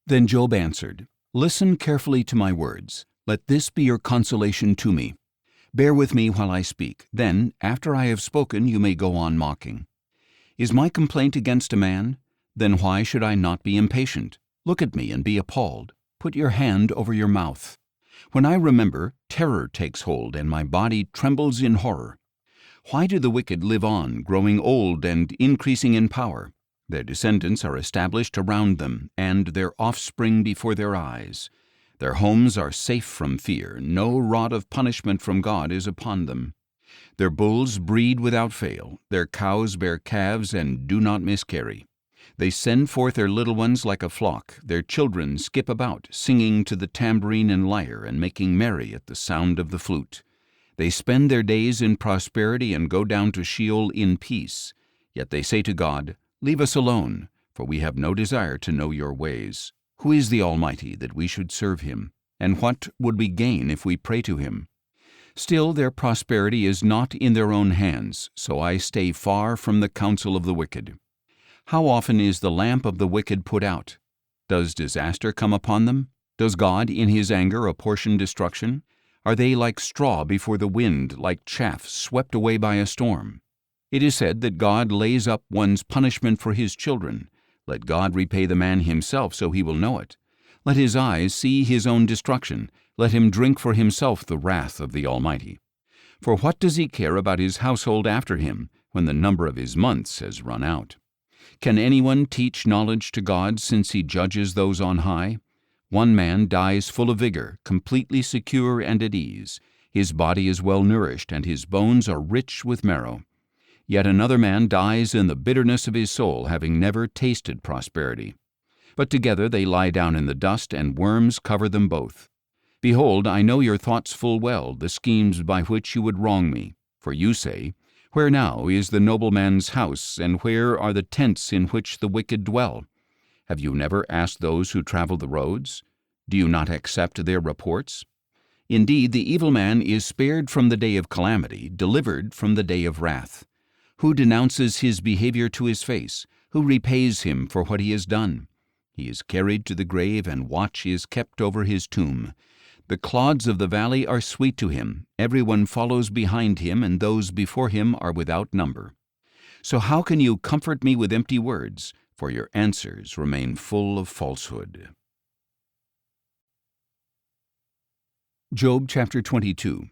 Then Job answered, "Listen carefully to my words. Let this be your consolation to me. Bear with me while I speak. Then, after I have spoken, you may go on mocking. Is my complaint against a man? Then why should I not be impatient? Look at me and be appalled. Put your hand over your mouth. When I remember, terror takes hold, and my body trembles in horror. Why do the wicked live on, growing old and increasing in power? Their descendants are established around them, and their offspring before their eyes. Their homes are safe from fear. No rod of punishment from God is upon them. Their bulls breed without fail. Their cows bear calves and do not miscarry. They send forth their little ones like a flock. Their children skip about, singing to the tambourine and lyre, and making merry at the sound of the flute. They spend their days in prosperity and go down to Sheol in peace. Yet they say to God, Leave us alone, for we have no desire to know your ways. Who is the Almighty that we should serve him? And what would we gain if we pray to him? Still their prosperity is not in their own hands, so I stay far from the counsel of the wicked. How often is the lamp of the wicked put out? Does disaster come upon them? Does God in his anger apportion destruction? Are they like straw before the wind, like chaff swept away by a storm? It is said that God lays up one's punishment for his children. Let God repay the man himself, so he will know it. Let his eyes see his own destruction. Let him drink for himself the wrath of the Almighty. For what does he care about his household after him, when the number of his months has run out? Can anyone teach knowledge to God, since he judges those on high? One man dies full of vigor, completely secure and at ease. His body is well nourished, and his bones are rich with marrow. Yet another man dies in the bitterness of his soul, having never tasted prosperity. But together they lie down in the dust, and worms cover them both. Behold, I know your thoughts full well, the schemes by which you would wrong me. For you say, Where now is the nobleman's house, and where are the tents in which the wicked dwell? Have you never asked those who travel the roads? Do you not accept their reports? Indeed, the evil man is spared from the day of calamity, delivered from the day of wrath. Who denounces his behavior to his face? Who repays him for what he has done? He is carried to the grave, and watch is kept over his tomb. The clods of the valley are sweet to him. Everyone follows behind him, and those before him are without number. So how can you comfort me with empty words? For your answers remain full of falsehood. Job chapter 22.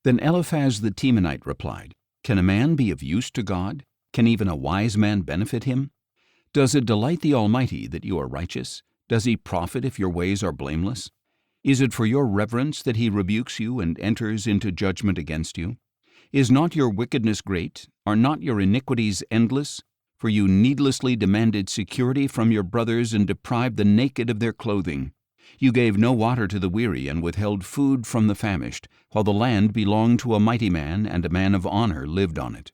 Then Eliphaz the Temanite replied, Can a man be of use to God? Can even a wise man benefit him? Does it delight the Almighty that you are righteous? Does he profit if your ways are blameless? Is it for your reverence that he rebukes you and enters into judgment against you? Is not your wickedness great? Are not your iniquities endless? For you needlessly demanded security from your brothers and deprived the naked of their clothing. You gave no water to the weary and withheld food from the famished, while the land belonged to a mighty man, and a man of honor lived on it.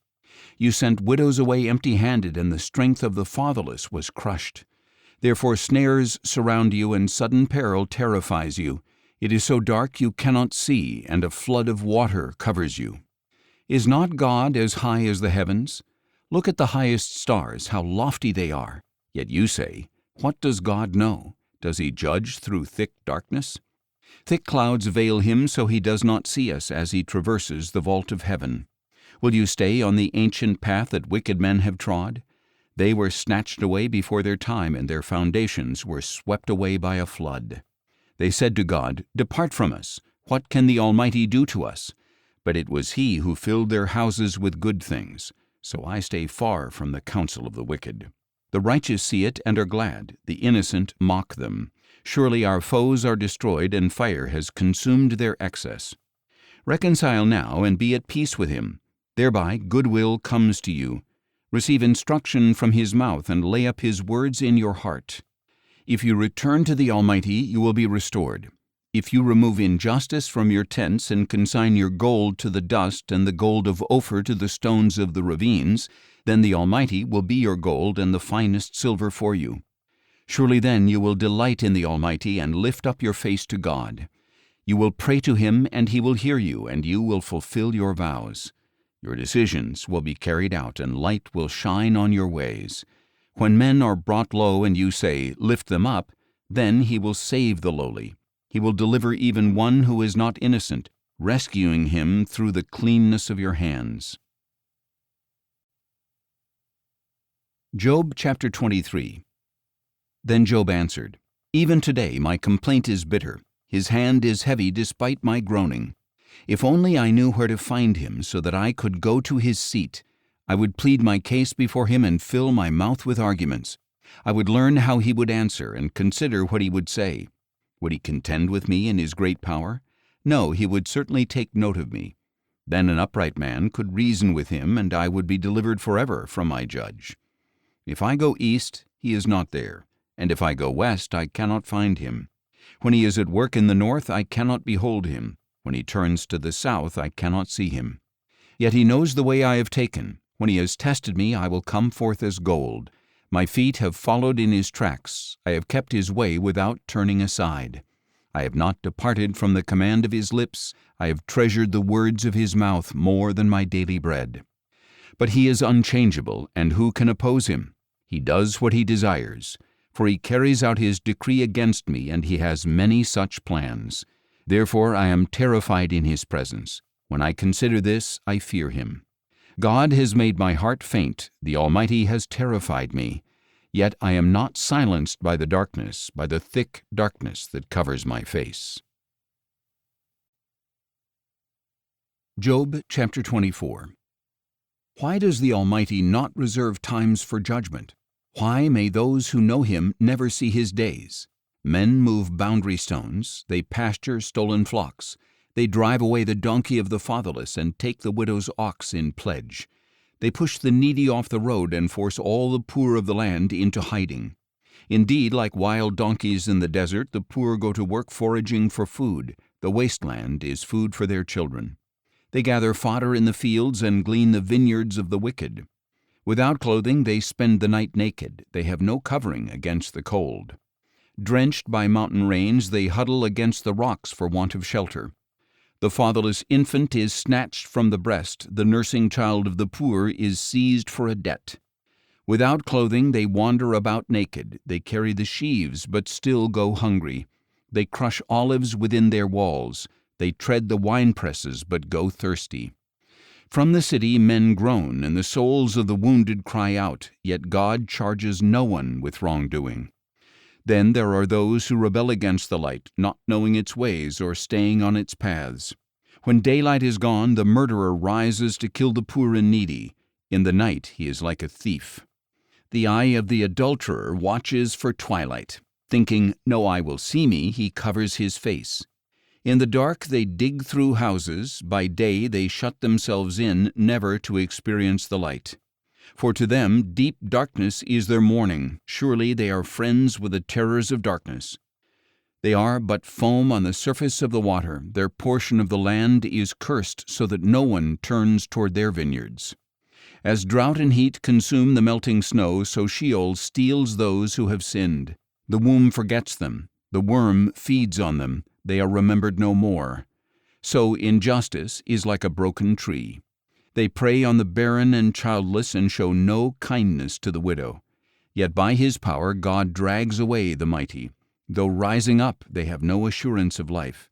You sent widows away empty-handed, and the strength of the fatherless was crushed. Therefore snares surround you, and sudden peril terrifies you. It is so dark you cannot see, and a flood of water covers you. Is not God as high as the heavens? Look at the highest stars, how lofty they are. Yet you say, What does God know? Does he judge through thick darkness? Thick clouds veil him, so he does not see us as he traverses the vault of heaven. Will you stay on the ancient path that wicked men have trod? They were snatched away before their time, and their foundations were swept away by a flood. They said to God, Depart from us. What can the Almighty do to us? But it was he who filled their houses with good things. So I stay far from the counsel of the wicked. The righteous see it and are glad. The innocent mock them. Surely our foes are destroyed, and fire has consumed their excess. Reconcile now and be at peace with him. Thereby goodwill comes to you. Receive instruction from his mouth, and lay up his words in your heart. If you return to the Almighty, you will be restored. If you remove injustice from your tents, and consign your gold to the dust, and the gold of Ophir to the stones of the ravines, then the Almighty will be your gold and the finest silver for you. Surely then you will delight in the Almighty, and lift up your face to God. You will pray to him, and he will hear you, and you will fulfill your vows. Your decisions will be carried out, and light will shine on your ways. When men are brought low, and you say, Lift them up, then he will save the lowly. He will deliver even one who is not innocent, rescuing him through the cleanness of your hands. Job chapter 23. Then Job answered, Even today my complaint is bitter. His hand is heavy despite my groaning. If only I knew where to find him so that I could go to his seat. I would plead my case before him and fill my mouth with arguments. I would learn how he would answer and consider what he would say. Would he contend with me in his great power? No, he would certainly take note of me. Then an upright man could reason with him, and I would be delivered forever from my judge. If I go east, he is not there, and if I go west, I cannot find him. When he is at work in the north, I cannot behold him. When he turns to the south, I cannot see him. Yet he knows the way I have taken. When he has tested me, I will come forth as gold. My feet have followed in his tracks. I have kept his way without turning aside. I have not departed from the command of his lips. I have treasured the words of his mouth more than my daily bread. But he is unchangeable, and who can oppose him? He does what he desires, for he carries out his decree against me, and he has many such plans. Therefore I am terrified in his presence. When I consider this, I fear him. God has made my heart faint. The Almighty has terrified me. Yet I am not silenced by the darkness, by the thick darkness that covers my face. Job chapter 24. Why does the Almighty not reserve times for judgment? Why may those who know him never see his days? Men move boundary stones, they pasture stolen flocks. They drive away the donkey of the fatherless and take the widow's ox in pledge. They push the needy off the road and force all the poor of the land into hiding. Indeed, like wild donkeys in the desert, the poor go to work foraging for food. The wasteland is food for their children. They gather fodder in the fields and glean the vineyards of the wicked. Without clothing, they spend the night naked. They have no covering against the cold. Drenched by mountain rains, they huddle against the rocks for want of shelter. The fatherless infant is snatched from the breast. The nursing child of the poor is seized for a debt. Without clothing, they wander about naked. They carry the sheaves, but still go hungry. They crush olives within their walls. They tread the winepresses, but go thirsty. From the city men groan, and the souls of the wounded cry out, yet God charges no one with wrongdoing. Then there are those who rebel against the light, not knowing its ways or staying on its paths. When daylight is gone, the murderer rises to kill the poor and needy. In the night he is like a thief. The eye of the adulterer watches for twilight. Thinking, no eye will see me, he covers his face. In the dark they dig through houses. By day they shut themselves in, never to experience the light. For to them deep darkness is their mourning. Surely they are friends with the terrors of darkness. They are but foam on the surface of the water. Their portion of the land is cursed, so that no one turns toward their vineyards. As drought and heat consume the melting snow, so Sheol steals those who have sinned. The womb forgets them. The worm feeds on them. They are remembered no more. So injustice is like a broken tree. They prey on the barren and childless and show no kindness to the widow. Yet by his power God drags away the mighty. Though rising up, they have no assurance of life.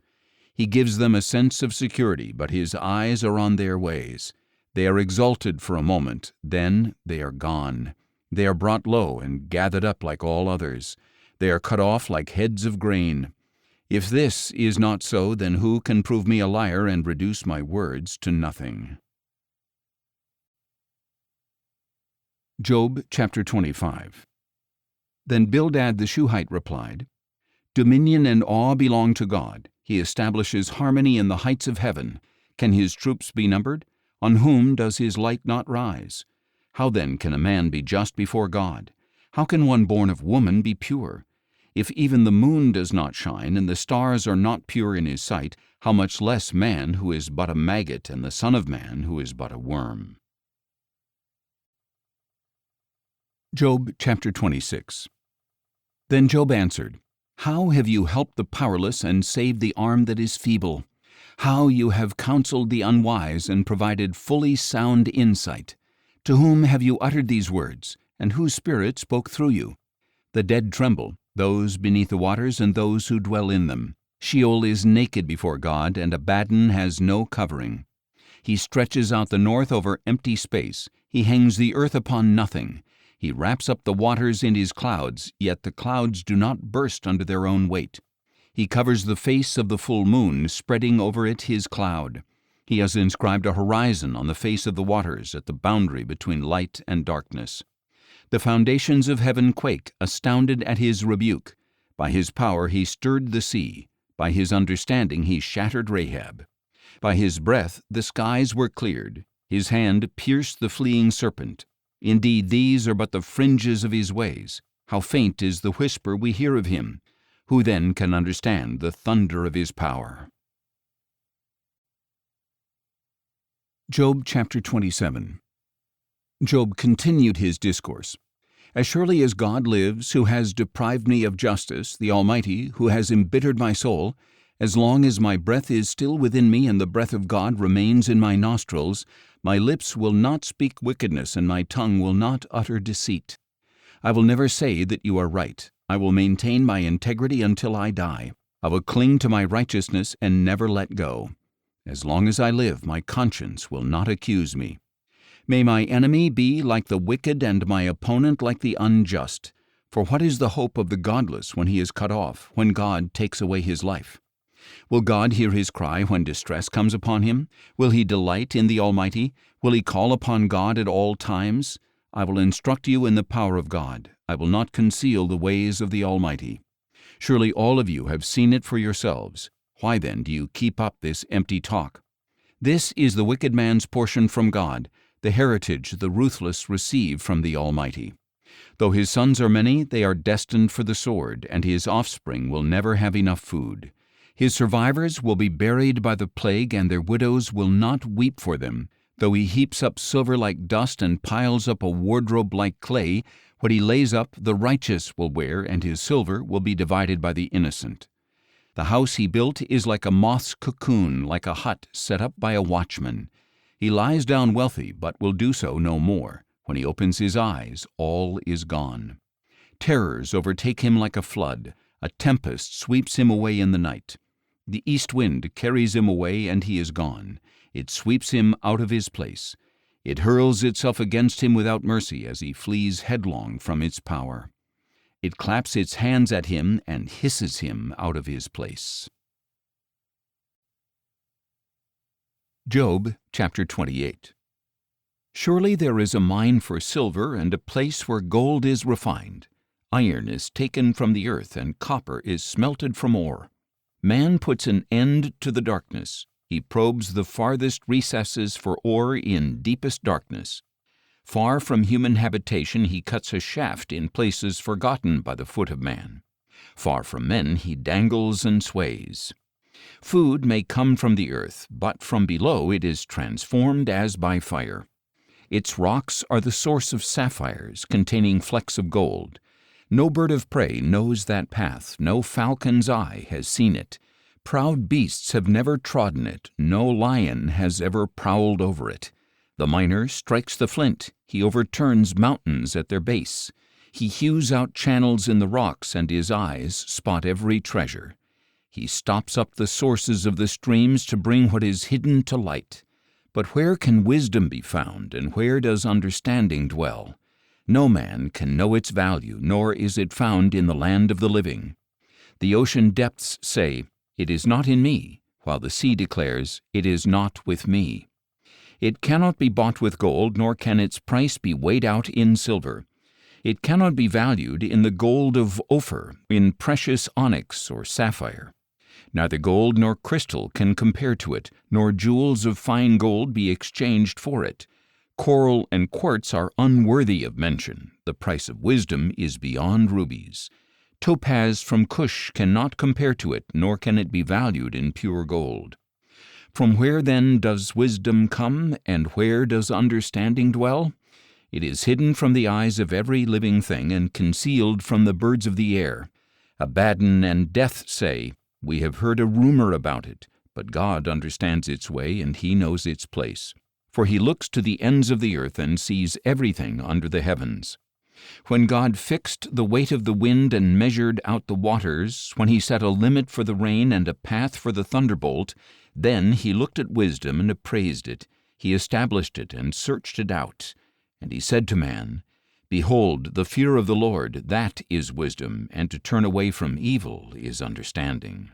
He gives them a sense of security, but his eyes are on their ways. They are exalted for a moment, then they are gone. They are brought low and gathered up like all others. They are cut off like heads of grain. If this is not so, then who can prove me a liar and reduce my words to nothing? Job chapter 25. Then Bildad the Shuhite replied, Dominion and awe belong to God. He establishes harmony in the heights of heaven. Can his troops be numbered? On whom does his light not rise? How then can a man be just before God? How can one born of woman be pure? If even the moon does not shine and the stars are not pure in his sight, how much less man who is but a maggot and the son of man who is but a worm? Job chapter 26. Then Job answered, How have you helped the powerless and saved the arm that is feeble? How you have counseled the unwise and provided fully sound insight. To whom have you uttered these words, and whose spirit spoke through you? The dead tremble, those beneath the waters and those who dwell in them. Sheol is naked before God, and Abaddon has no covering. He stretches out the north over empty space. He hangs the earth upon nothing. He wraps up the waters in his clouds, yet the clouds do not burst under their own weight. He covers the face of the full moon, spreading over it his cloud. He has inscribed a horizon on the face of the waters at the boundary between light and darkness. The foundations of heaven quake, astounded at his rebuke. By his power he stirred the sea. By his understanding he shattered Rahab. By his breath the skies were cleared. His hand pierced the fleeing serpent. Indeed, these are but the fringes of his ways. How faint is the whisper we hear of him. Who then can understand the thunder of his power? Job chapter 27. Job continued his discourse. As surely as God lives, who has deprived me of justice, the Almighty, who has embittered my soul, as long as my breath is still within me and the breath of God remains in my nostrils, my lips will not speak wickedness and my tongue will not utter deceit. I will never say that you are right. I will maintain my integrity until I die. I will cling to my righteousness and never let go. As long as I live, my conscience will not accuse me. May my enemy be like the wicked and my opponent like the unjust. For what is the hope of the godless when he is cut off, when God takes away his life? Will God hear his cry when distress comes upon him? Will he delight in the Almighty? Will he call upon God at all times? I will instruct you in the power of God. I will not conceal the ways of the Almighty. Surely all of you have seen it for yourselves. Why then do you keep up this empty talk? This is the wicked man's portion from God, the heritage the ruthless receive from the Almighty. Though his sons are many, they are destined for the sword, and his offspring will never have enough food. His survivors will be buried by the plague, and their widows will not weep for them. Though he heaps up silver like dust and piles up a wardrobe like clay, what he lays up the righteous will wear, and his silver will be divided by the innocent. The house he built is like a moth's cocoon, like a hut set up by a watchman. He lies down wealthy, but will do so no more. When he opens his eyes, all is gone. Terrors overtake him like a flood. A tempest sweeps him away in the night. The east wind carries him away, and he is gone. It sweeps him out of his place. It hurls itself against him without mercy as he flees headlong from its power. It claps its hands at him and hisses him out of his place. Job chapter 28. Surely there is a mine for silver and a place where gold is refined. Iron is taken from the earth and copper is smelted from ore. Man puts an end to the darkness. He probes the farthest recesses for ore in deepest darkness. Far from human habitation he cuts a shaft in places forgotten by the foot of man. Far from men he dangles and sways. Food may come from the earth, but from below it is transformed as by fire. Its rocks are the source of sapphires containing flecks of gold. No bird of prey knows that path, no falcon's eye has seen it. Proud beasts have never trodden it, no lion has ever prowled over it. The miner strikes the flint, he overturns mountains at their base. He hews out channels in the rocks, and his eyes spot every treasure. He stops up the sources of the streams to bring what is hidden to light. But where can wisdom be found, and where does understanding dwell? No man can know its value, nor is it found in the land of the living. The ocean depths say, "It is not in me," while the sea declares, "It is not with me." It cannot be bought with gold, nor can its price be weighed out in silver. It cannot be valued in the gold of Ophir, in precious onyx or sapphire. Neither gold nor crystal can compare to it, nor jewels of fine gold be exchanged for it. Coral and quartz are unworthy of mention. The price of wisdom is beyond rubies. Topaz from Cush cannot compare to it, nor can it be valued in pure gold. From where then does wisdom come, and where does understanding dwell? It is hidden from the eyes of every living thing, and concealed from the birds of the air. Abaddon and Death say, "We have heard a rumor about it," but God understands its way, and he knows its place. For he looks to the ends of the earth and sees everything under the heavens. When God fixed the weight of the wind and measured out the waters, when he set a limit for the rain and a path for the thunderbolt, then he looked at wisdom and appraised it. He established it and searched it out. And he said to man, Behold, the fear of the Lord, that is wisdom, and to turn away from evil is understanding.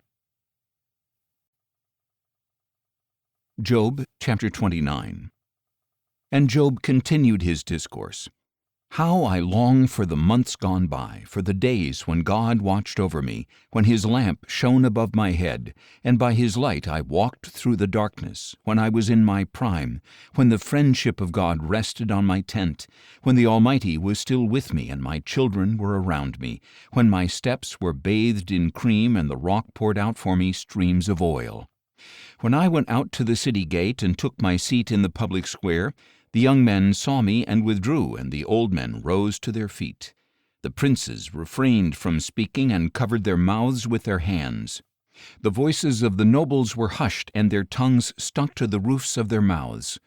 Job chapter 29. And Job continued his discourse. How I long for the months gone by, for the days when God watched over me, when his lamp shone above my head, and by his light I walked through the darkness, when I was in my prime, when the friendship of God rested on my tent, when the Almighty was still with me and my children were around me, when my steps were bathed in cream and the rock poured out for me streams of oil. When I went out to the city gate and took my seat in the public square, the young men saw me and withdrew, and the old men rose to their feet. The princes refrained from speaking and covered their mouths with their hands. The voices of the nobles were hushed, and their tongues stuck to the roofs of their mouths.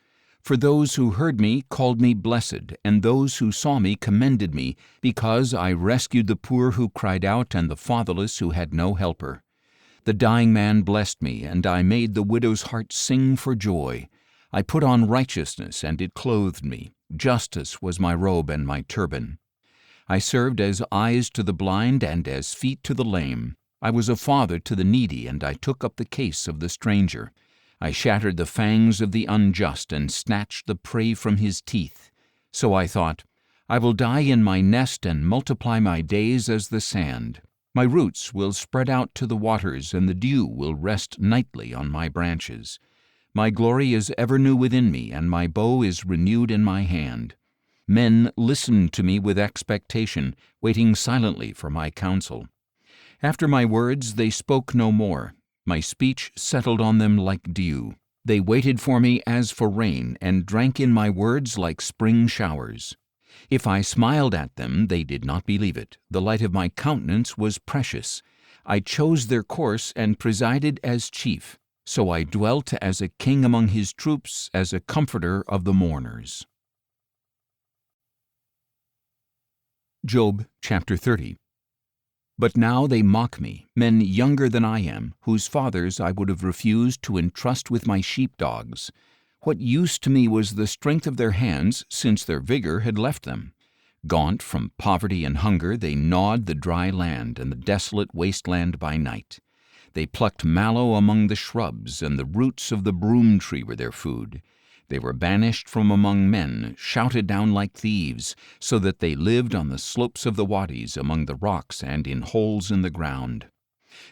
For those who heard me called me blessed, and those who saw me commended me, because I rescued the poor who cried out and the fatherless who had no helper. The dying man blessed me, and I made the widow's heart sing for joy. I put on righteousness, and it clothed me. Justice was my robe and my turban. I served as eyes to the blind and as feet to the lame. I was a father to the needy, and I took up the case of the stranger. I shattered the fangs of the unjust and snatched the prey from his teeth. So I thought, I will die in my nest and multiply my days as the sand. My roots will spread out to the waters, and the dew will rest nightly on my branches. My glory is ever new within me, and my bow is renewed in my hand. Men listened to me with expectation, waiting silently for my counsel. After my words they spoke no more. My speech settled on them like dew. They waited for me as for rain, and drank in my words like spring showers. If I smiled at them, they did not believe it. The light of my countenance was precious. I chose their course and presided as chief. So I dwelt as a king among his troops, as a comforter of the mourners. Job chapter 30. But now they mock me, men younger than I am, whose fathers I would have refused to entrust with my sheepdogs. What use to me was the strength of their hands, since their vigor had left them? Gaunt from poverty and hunger, they gnawed the dry land and the desolate wasteland by night. They plucked mallow among the shrubs, and the roots of the broom tree were their food. They were banished from among men, shouted down like thieves, so that they lived on the slopes of the wadis, among the rocks, and in holes in the ground.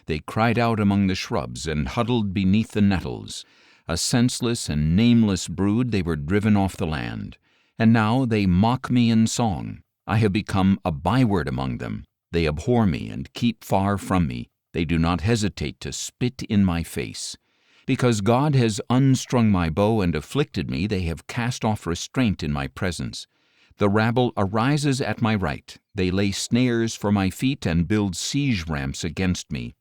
They cried out among the shrubs, and huddled beneath the nettles. A senseless and nameless brood, they were driven off the land. And now they mock me in song. I have become a byword among them. They abhor me and keep far from me. They do not hesitate to spit in my face. Because God has unstrung my bow and afflicted me, they have cast off restraint in my presence. The rabble arises at my right. They lay snares for my feet and build siege ramps against me.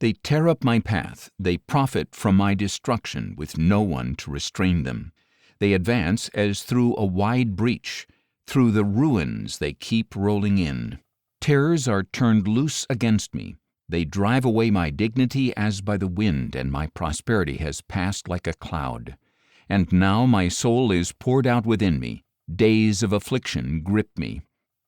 They tear up my path. They profit from my destruction, with no one to restrain them. They advance as through a wide breach. Through the ruins they keep rolling in. Terrors are turned loose against me. They drive away my dignity as by the wind, and my prosperity has passed like a cloud. And now my soul is poured out within me. Days of affliction grip me.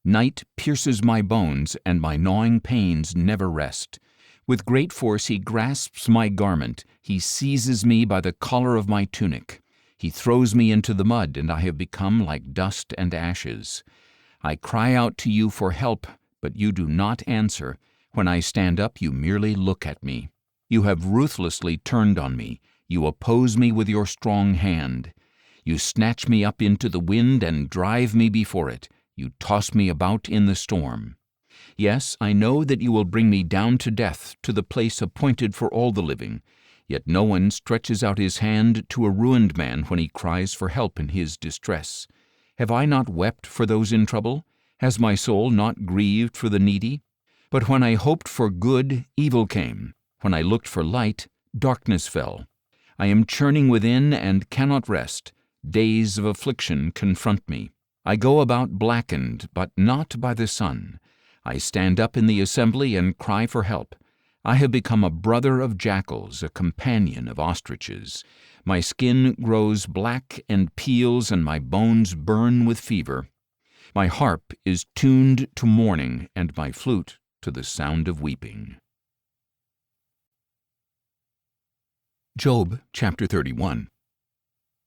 Night pierces my bones, and my gnawing pains never rest. With great force he grasps my garment. He seizes me by the collar of my tunic. He throws me into the mud, and I have become like dust and ashes. I cry out to you for help, but you do not answer. When I stand up, you merely look at me. You have ruthlessly turned on me. You oppose me with your strong hand. You snatch me up into the wind and drive me before it. You toss me about in the storm. Yes, I know that you will bring me down to death, to the place appointed for all the living. Yet no one stretches out his hand to a ruined man when he cries for help in his distress. Have I not wept for those in trouble? Has my soul not grieved for the needy? But when I hoped for good, evil came. When I looked for light, darkness fell. I am churning within and cannot rest. Days of affliction confront me. I go about blackened, but not by the sun. I stand up in the assembly and cry for help. I have become a brother of jackals, a companion of ostriches. My skin grows black and peels, and my bones burn with fever. My harp is tuned to mourning, and my flute to the sound of weeping. Job chapter 31.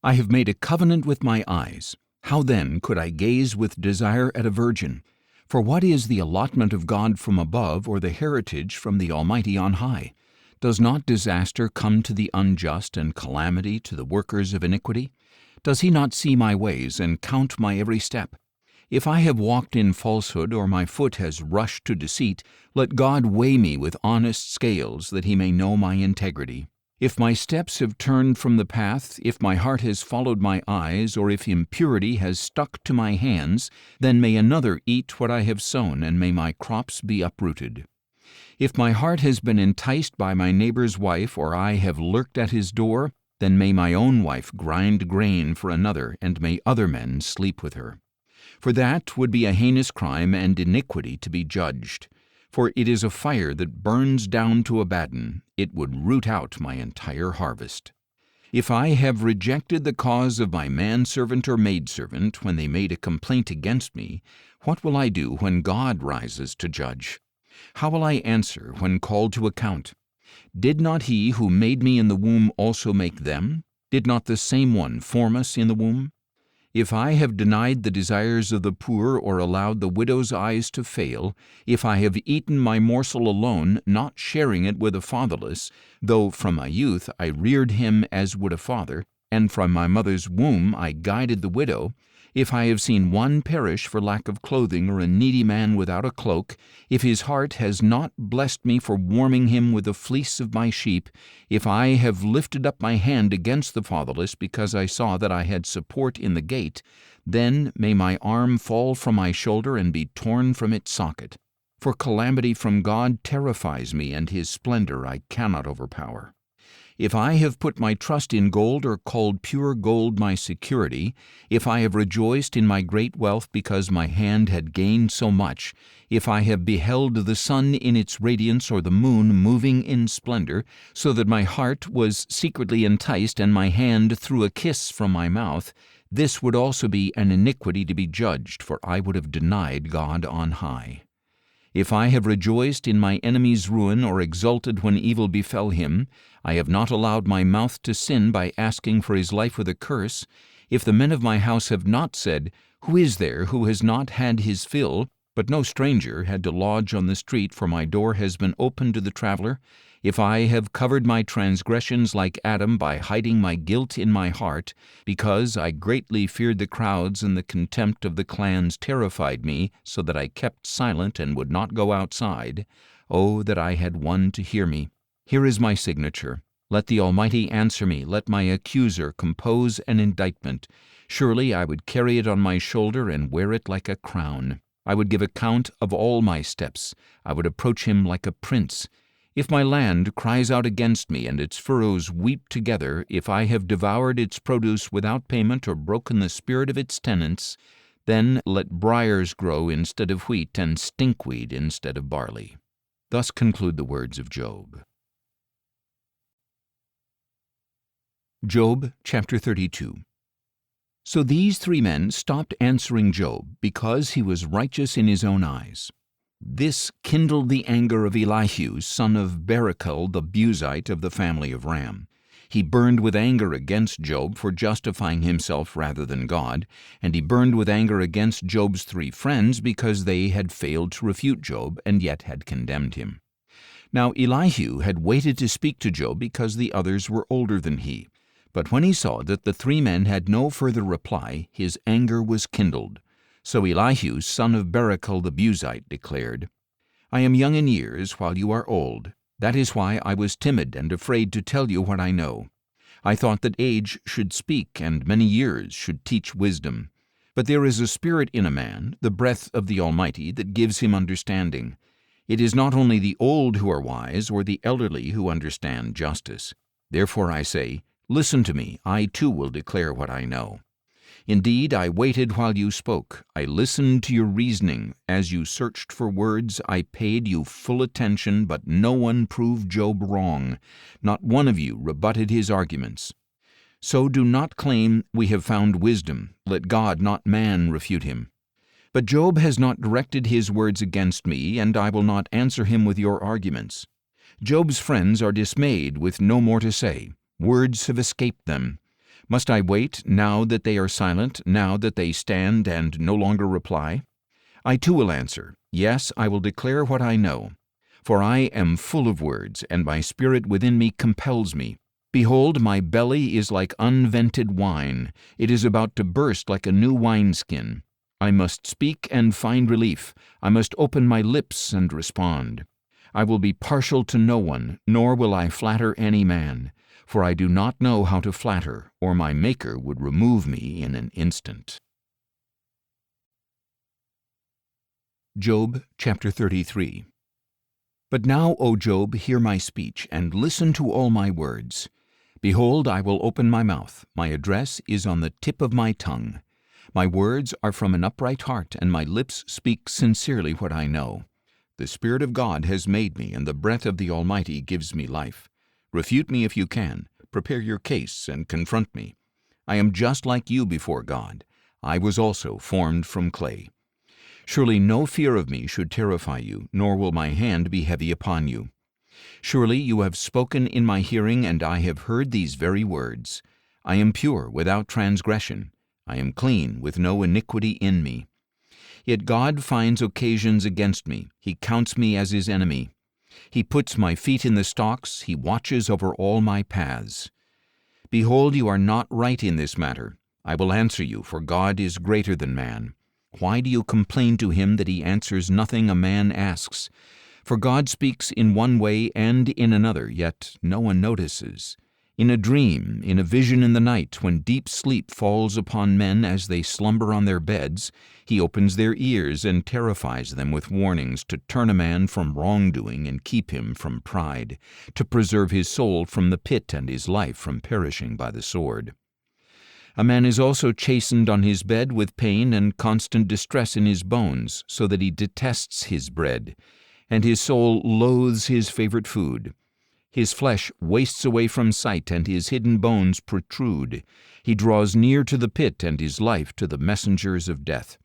I have made a covenant with my eyes. How then could I gaze with desire at a virgin? For what is the allotment of God from above, or the heritage from the Almighty on high? Does not disaster come to the unjust, and calamity to the workers of iniquity? Does he not see my ways, and count my every step? If I have walked in falsehood, or my foot has rushed to deceit, let God weigh me with honest scales, that he may know my integrity. If my steps have turned from the path, if my heart has followed my eyes, or if impurity has stuck to my hands, then may another eat what I have sown, and may my crops be uprooted. If my heart has been enticed by my neighbor's wife, or I have lurked at his door, then may my own wife grind grain for another, and may other men sleep with her. For that would be a heinous crime and iniquity to be judged. For it is a fire that burns down to Abaddon, it would root out my entire harvest. If I have rejected the cause of my manservant or maidservant when they made a complaint against me, what will I do when God rises to judge? How will I answer when called to account? Did not he who made me in the womb also make them? Did not the same one form us in the womb? If I have denied the desires of the poor, or allowed the widow's eyes to fail, if I have eaten my morsel alone, not sharing it with the fatherless, though from my youth I reared him as would a father, and from my mother's womb I guided the widow, if I have seen one perish for lack of clothing, or a needy man without a cloak, if his heart has not blessed me for warming him with the fleece of my sheep, if I have lifted up my hand against the fatherless because I saw that I had support in the gate, then may my arm fall from my shoulder and be torn from its socket. For calamity from God terrifies me, and his splendor I cannot overpower. If I have put my trust in gold, or called pure gold my security, if I have rejoiced in my great wealth because my hand had gained so much, if I have beheld the sun in its radiance, or the moon moving in splendor, so that my heart was secretly enticed, and my hand threw a kiss from my mouth, this would also be an iniquity to be judged, for I would have denied God on high. If I have rejoiced in my enemy's ruin, or exulted when evil befell him, I have not allowed my mouth to sin by asking for his life with a curse, if the men of my house have not said, Who is there who has not had his fill, but no stranger had to lodge on the street, for my door has been open to the traveler, if I have covered my transgressions like Adam by hiding my guilt in my heart, because I greatly feared the crowds, and the contempt of the clans terrified me, so that I kept silent and would not go outside, oh, that I had one to hear me. Here is my signature. Let the Almighty answer me. Let my accuser compose an indictment. Surely I would carry it on my shoulder and wear it like a crown. I would give account of all my steps. I would approach him like a prince. If my land cries out against me, and its furrows weep together, if I have devoured its produce without payment, or broken the spirit of its tenants, then let briars grow instead of wheat, and stinkweed instead of barley. Thus conclude the words of Job. Job chapter 32. So these three men stopped answering Job, because he was righteous in his own eyes. This kindled the anger of Elihu, son of Barachel the Buzite of the family of Ram. He burned with anger against Job for justifying himself rather than God, and he burned with anger against Job's three friends because they had failed to refute Job and yet had condemned him. Now Elihu had waited to speak to Job because the others were older than he. But when he saw that the three men had no further reply, his anger was kindled. So Elihu, son of Barachel the Buzite, declared, I am young in years, while you are old. That is why I was timid and afraid to tell you what I know. I thought that age should speak, and many years should teach wisdom. But there is a spirit in a man, the breath of the Almighty, that gives him understanding. It is not only the old who are wise, or the elderly who understand justice. Therefore I say, Listen to me, I too will declare what I know. Indeed, I waited while you spoke. I listened to your reasoning. As you searched for words, I paid you full attention, but no one proved Job wrong. Not one of you rebutted his arguments. So do not claim we have found wisdom. Let God, not man, refute him. But Job has not directed his words against me, and I will not answer him with your arguments. Job's friends are dismayed with no more to say. Words have escaped them. Must I wait, now that they are silent, now that they stand and no longer reply? I too will answer, yes, I will declare what I know. For I am full of words, and my spirit within me compels me. Behold, my belly is like unvented wine. It is about to burst like a new wineskin. I must speak and find relief. I must open my lips and respond. I will be partial to no one, nor will I flatter any man. For I do not know how to flatter, or my Maker would remove me in an instant. Job chapter 33. But now, O Job, hear my speech, and listen to all my words. Behold, I will open my mouth. My address is on the tip of my tongue. My words are from an upright heart, and my lips speak sincerely what I know. The Spirit of God has made me, and the breath of the Almighty gives me life. Refute me if you can. Prepare your case and confront me. I am just like you before God. I was also formed from clay. Surely no fear of me should terrify you, nor will my hand be heavy upon you. Surely you have spoken in my hearing, and I have heard these very words. I am pure, without transgression. I am clean, with no iniquity in me. Yet God finds occasions against me. He counts me as his enemy. He puts my feet in the stocks. He watches over all my paths. Behold, you are not right in this matter. I will answer you, for God is greater than man. Why do you complain to him that he answers nothing a man asks? For God speaks in one way and in another, yet no one notices. In a dream, in a vision in the night, when deep sleep falls upon men as they slumber on their beds, he opens their ears and terrifies them with warnings to turn a man from wrongdoing and keep him from pride, to preserve his soul from the pit and his life from perishing by the sword. A man is also chastened on his bed with pain and constant distress in his bones, so that he detests his bread, and his soul loathes his favorite food. His flesh wastes away from sight, and his hidden bones protrude. He draws near to the pit, and his life to the messengers of death.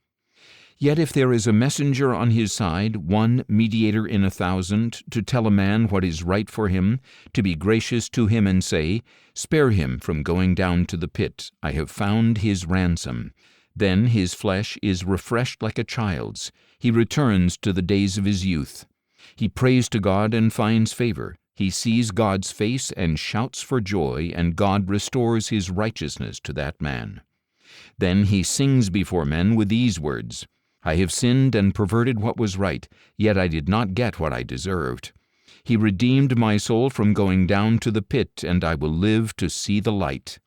Yet if there is a messenger on his side, one mediator in 1,000, to tell a man what is right for him, to be gracious to him and say, Spare him from going down to the pit, I have found his ransom. Then his flesh is refreshed like a child's. He returns to the days of his youth. He prays to God and finds favor. He sees God's face and shouts for joy, and God restores his righteousness to that man. Then he sings before men with these words, I have sinned and perverted what was right, yet I did not get what I deserved. He redeemed my soul from going down to the pit, and I will live to see the light.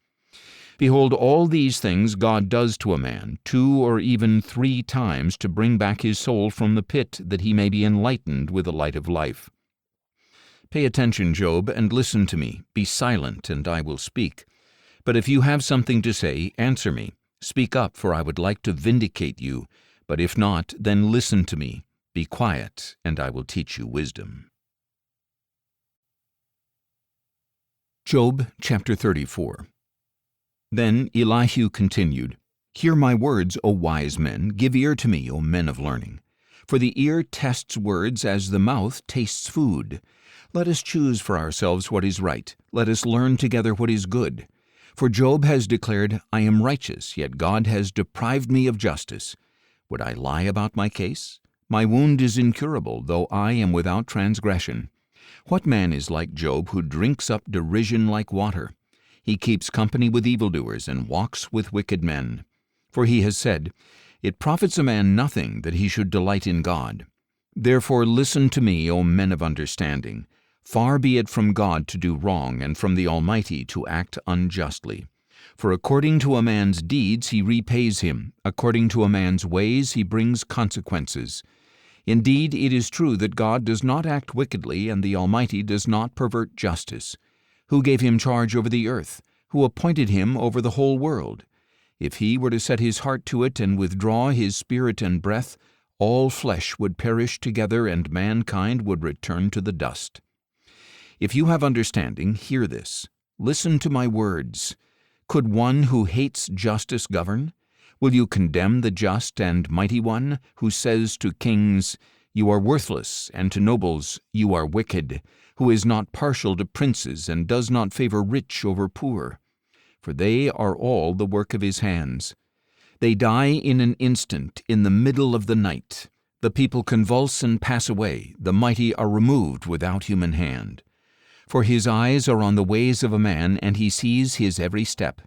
Behold, all these things God does to a man, 2 or even 3 times, to bring back his soul from the pit, that he may be enlightened with the light of life. Pay attention, Job, and listen to me. Be silent, and I will speak. But if you have something to say, answer me. Speak up, for I would like to vindicate you. But if not, then listen to me. Be quiet, and I will teach you wisdom. Job chapter 34. Then Elihu continued, Hear my words, O wise men, give ear to me, O men of learning. For the ear tests words as the mouth tastes food. Let us choose for ourselves what is right. Let us learn together what is good. For Job has declared, I am righteous, yet God has deprived me of justice. Would I lie about my case? My wound is incurable, though I am without transgression. What man is like Job, who drinks up derision like water? He keeps company with evildoers and walks with wicked men. For he has said, It profits a man nothing that he should delight in God. Therefore listen to me, O men of understanding. Far be it from God to do wrong, and from the Almighty to act unjustly. For according to a man's deeds he repays him, according to a man's ways he brings consequences. Indeed, it is true that God does not act wickedly, and the Almighty does not pervert justice. Who gave him charge over the earth? Who appointed him over the whole world? If he were to set his heart to it and withdraw his spirit and breath, all flesh would perish together, and mankind would return to the dust. If you have understanding, hear this. Listen to my words. Could one who hates justice govern? Will you condemn the just and mighty one, who says to kings, "You are worthless," and to nobles, "You are wicked," who is not partial to princes and does not favor rich over poor? For they are all the work of his hands. They die in an instant, in the middle of the night. The people convulse and pass away, the mighty are removed without human hand. For his eyes are on the ways of a man, and he sees his every step.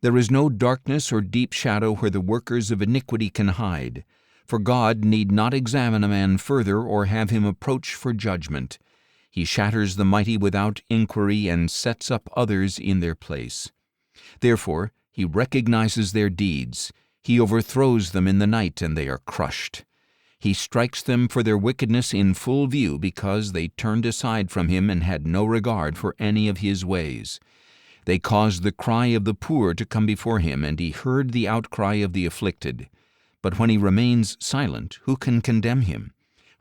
There is no darkness or deep shadow where the workers of iniquity can hide. For God need not examine a man further or have him approach for judgment. He shatters the mighty without inquiry and sets up others in their place. Therefore, he recognizes their deeds. He overthrows them in the night, and they are crushed. He strikes them for their wickedness in full view, because they turned aside from him and had no regard for any of his ways. They caused the cry of the poor to come before him, and he heard the outcry of the afflicted. But when he remains silent, who can condemn him?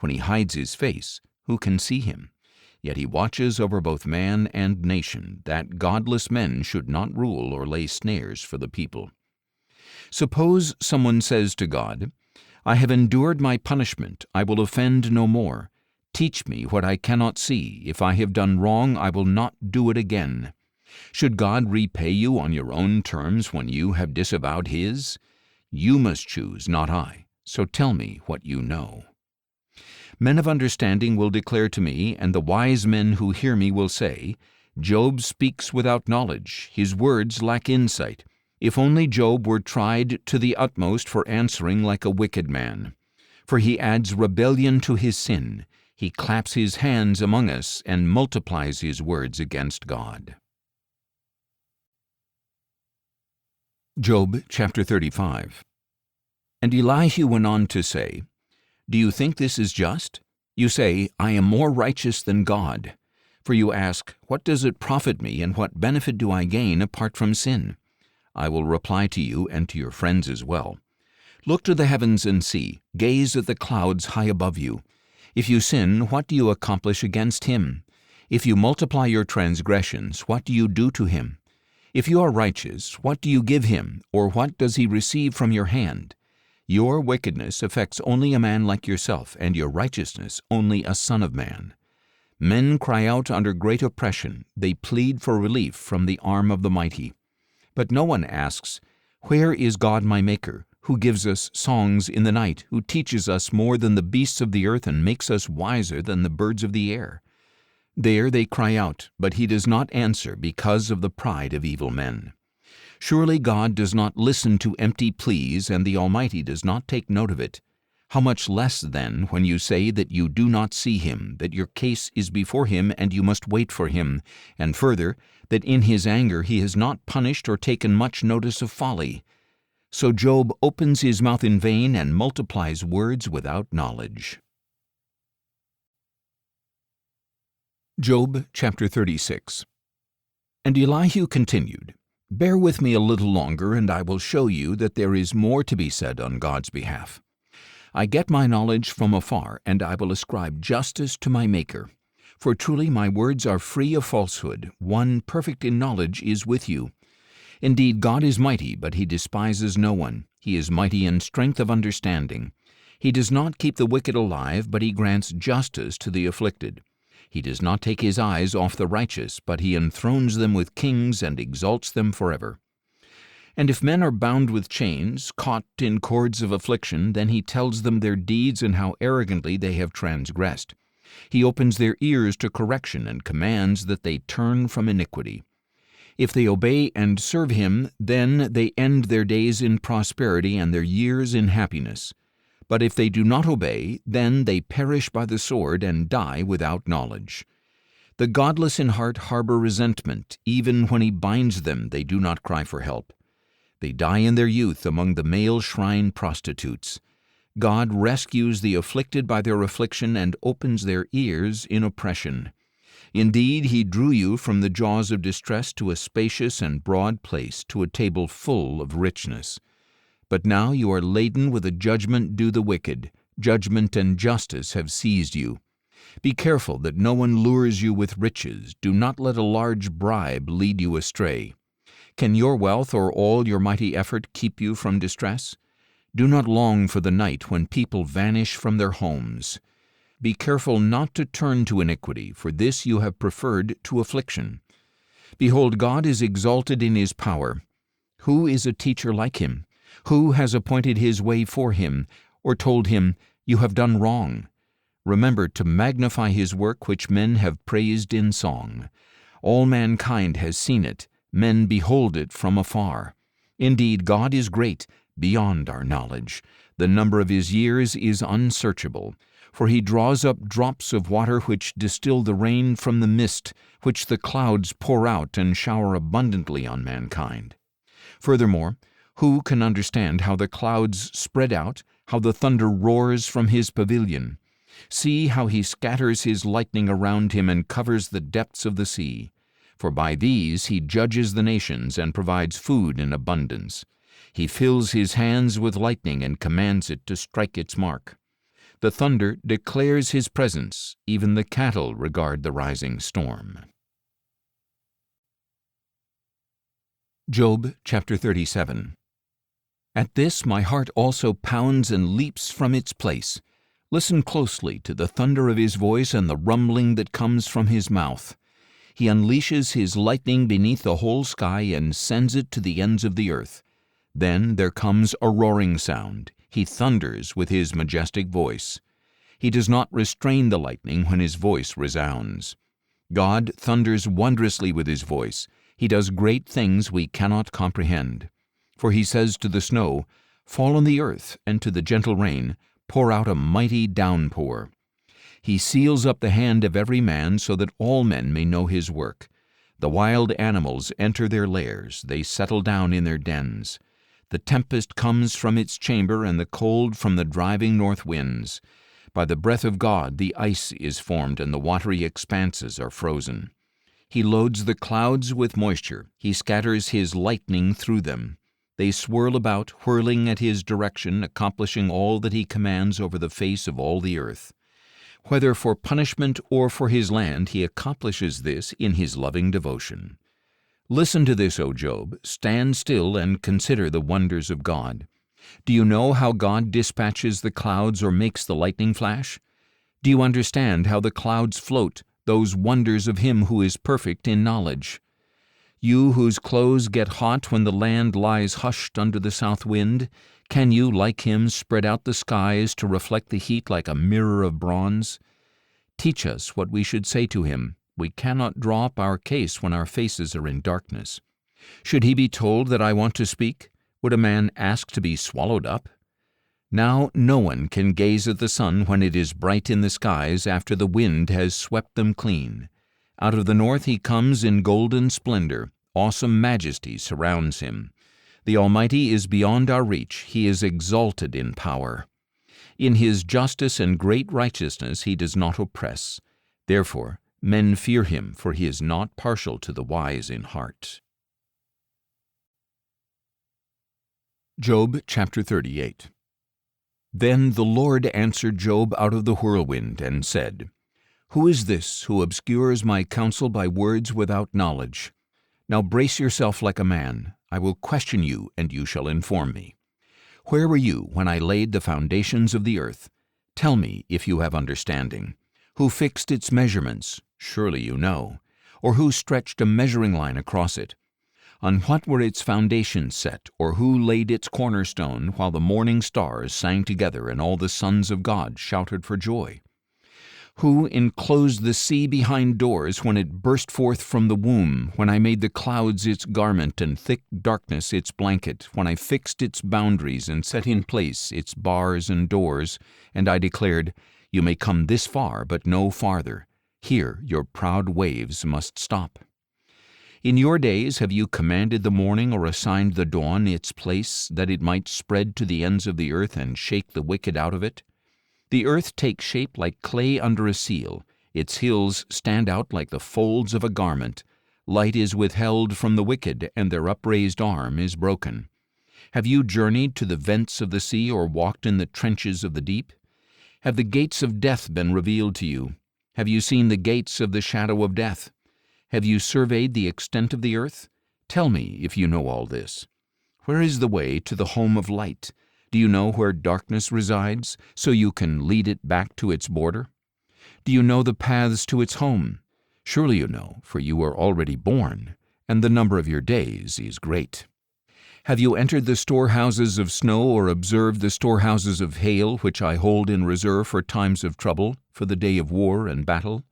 When he hides his face, who can see him? Yet he watches over both man and nation, that godless men should not rule or lay snares for the people. Suppose someone says to God, "I have endured my punishment, I will offend no more. Teach me what I cannot see. If I have done wrong, I will not do it again." Should God repay you on your own terms when you have disavowed His? You must choose, not I. So tell me what you know. Men of understanding will declare to me, and the wise men who hear me will say, "Job speaks without knowledge. His words lack insight. If only Job were tried to the utmost for answering like a wicked man. For he adds rebellion to his sin. He claps his hands among us and multiplies his words against God." Job chapter 35. And Elihu went on to say, "Do you think this is just? You say, 'I am more righteous than God.' For you ask, 'What does it profit me, and what benefit do I gain apart from sin?' I will reply to you and to your friends as well. Look to the heavens and see. Gaze at the clouds high above you. If you sin, what do you accomplish against Him? If you multiply your transgressions, what do you do to Him? If you are righteous, what do you give Him, or what does He receive from your hand? Your wickedness affects only a man like yourself, and your righteousness only a son of man. Men cry out under great oppression. They plead for relief from the arm of the mighty. But no one asks, 'Where is God my Maker, who gives us songs in the night, who teaches us more than the beasts of the earth and makes us wiser than the birds of the air?' There they cry out, but He does not answer because of the pride of evil men. Surely God does not listen to empty pleas, and the Almighty does not take note of it. How much less, then, when you say that you do not see Him, that your case is before Him and you must wait for Him, and further, that in His anger He has not punished or taken much notice of folly. So Job opens his mouth in vain and multiplies words without knowledge." Job chapter 36. And Elihu continued, "Bear with me a little longer, and I will show you that there is more to be said on God's behalf. I get my knowledge from afar, and I will ascribe justice to my Maker. For truly my words are free of falsehood. One perfect in knowledge is with you. Indeed, God is mighty, but He despises no one. He is mighty in strength of understanding. He does not keep the wicked alive, but He grants justice to the afflicted. He does not take His eyes off the righteous, but He enthrones them with kings and exalts them forever. And if men are bound with chains, caught in cords of affliction, then He tells them their deeds and how arrogantly they have transgressed. He opens their ears to correction and commands that they turn from iniquity. If they obey and serve Him, then they end their days in prosperity and their years in happiness. But if they do not obey, then they perish by the sword and die without knowledge. The godless in heart harbor resentment. Even when He binds them, they do not cry for help. They die in their youth among the male shrine prostitutes. God rescues the afflicted by their affliction and opens their ears in oppression. Indeed, He drew you from the jaws of distress to a spacious and broad place, to a table full of richness. But now you are laden with a judgment due the wicked. Judgment and justice have seized you. Be careful that no one lures you with riches. Do not let a large bribe lead you astray. Can your wealth or all your mighty effort keep you from distress? Do not long for the night when people vanish from their homes. Be careful not to turn to iniquity, for this you have preferred to affliction. Behold, God is exalted in his power. Who is a teacher like him? Who has appointed his way for him, or told him, You have done wrong? Remember to magnify his work which men have praised in song. All mankind has seen it, men behold it from afar. Indeed, God is great, beyond our knowledge. The number of his years is unsearchable. For he draws up drops of water which distill the rain from the mist, which the clouds pour out and shower abundantly on mankind. Furthermore, who can understand how the clouds spread out, how the thunder roars from his pavilion? See how he scatters his lightning around him and covers the depths of the sea. For by these he judges the nations and provides food in abundance. He fills his hands with lightning and commands it to strike its mark. The thunder declares his presence, even the cattle regard the rising storm. Job chapter 37. At this my heart also pounds and leaps from its place. Listen closely to the thunder of his voice and the rumbling that comes from his mouth. He unleashes his lightning beneath the whole sky and sends it to the ends of the earth. Then there comes a roaring sound. He thunders with his majestic voice. He does not restrain the lightning when his voice resounds. God thunders wondrously with his voice. He does great things we cannot comprehend. For he says to the snow, Fall on the earth, and to the gentle rain, pour out a mighty downpour. He seals up the hand of every man so that all men may know his work. The wild animals enter their lairs, they settle down in their dens. The tempest comes from its chamber, and the cold from the driving north winds. By the breath of God the ice is formed, and the watery expanses are frozen. He loads the clouds with moisture. He scatters his lightning through them. They swirl about, whirling at his direction, accomplishing all that he commands over the face of all the earth. Whether for punishment or for his land, he accomplishes this in his loving devotion. Listen to this, O Job. Stand still and consider the wonders of God. Do you know how God dispatches the clouds or makes the lightning flash? Do you understand how the clouds float, those wonders of him who is perfect in knowledge? You whose clothes get hot when the land lies hushed under the south wind, can you, like him, spread out the skies to reflect the heat like a mirror of bronze? Teach us what we should say to him. We cannot draw up our case when our faces are in darkness. Should he be told that I want to speak? Would a man ask to be swallowed up? Now no one can gaze at the sun when it is bright in the skies after the wind has swept them clean. Out of the north he comes in golden splendor. Awesome majesty surrounds him. The Almighty is beyond our reach. He is exalted in power. In his justice and great righteousness he does not oppress. Therefore, men fear him, for he is not partial to the wise in heart. Job chapter 38. Then the Lord answered Job out of the whirlwind and said, Who is this who obscures my counsel by words without knowledge? Now brace yourself like a man. I will question you, and you shall inform me. Where were you when I laid the foundations of the earth? Tell me if you have understanding. Who fixed its measurements? Surely you know. Or who stretched a measuring line across it? On what were its foundations set, or who laid its cornerstone, while the morning stars sang together and all the sons of God shouted for joy? Who enclosed the sea behind doors when it burst forth from the womb, when I made the clouds its garment and thick darkness its blanket, when I fixed its boundaries and set in place its bars and doors, and I declared, You may come this far, but no farther. Here your proud waves must stop. In your days have you commanded the morning or assigned the dawn its place, that it might spread to the ends of the earth and shake the wicked out of it? The earth takes shape like clay under a seal. Its hills stand out like the folds of a garment. Light is withheld from the wicked, and their upraised arm is broken. Have you journeyed to the vents of the sea or walked in the trenches of the deep? Have the gates of death been revealed to you? Have you seen the gates of the shadow of death? Have you surveyed the extent of the earth? Tell me, if you know all this. Where is the way to the home of light? Do you know where darkness resides, so you can lead it back to its border? Do you know the paths to its home? Surely you know, for you are already born, and the number of your days is great. Have you entered the storehouses of snow, or observed the storehouses of hail, which I hold in reserve for times of trouble, for the day of war and battle?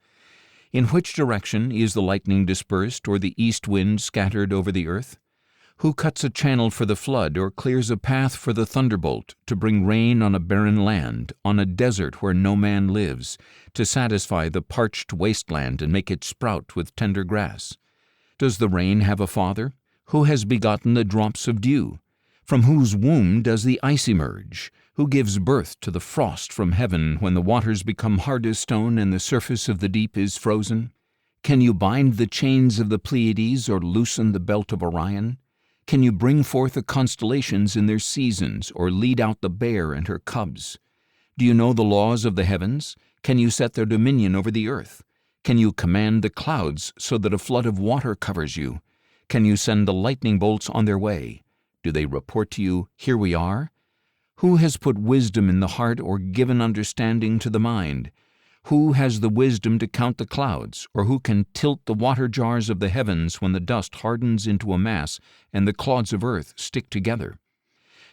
In which direction is the lightning dispersed, or the east wind scattered over the earth? Who cuts a channel for the flood, or clears a path for the thunderbolt, to bring rain on a barren land, on a desert where no man lives, to satisfy the parched wasteland and make it sprout with tender grass? Does the rain have a father? Who has begotten the drops of dew? From whose womb does the ice emerge? Who gives birth to the frost from heaven when the waters become hard as stone and the surface of the deep is frozen? Can you bind the chains of the Pleiades or loosen the belt of Orion? Can you bring forth the constellations in their seasons, or lead out the bear and her cubs? Do you know the laws of the heavens? Can you set their dominion over the earth? Can you command the clouds so that a flood of water covers you? Can you send the lightning bolts on their way? Do they report to you, "Here we are"? Who has put wisdom in the heart, or given understanding to the mind? Who has the wisdom to count the clouds, or who can tilt the water jars of the heavens when the dust hardens into a mass and the clods of earth stick together?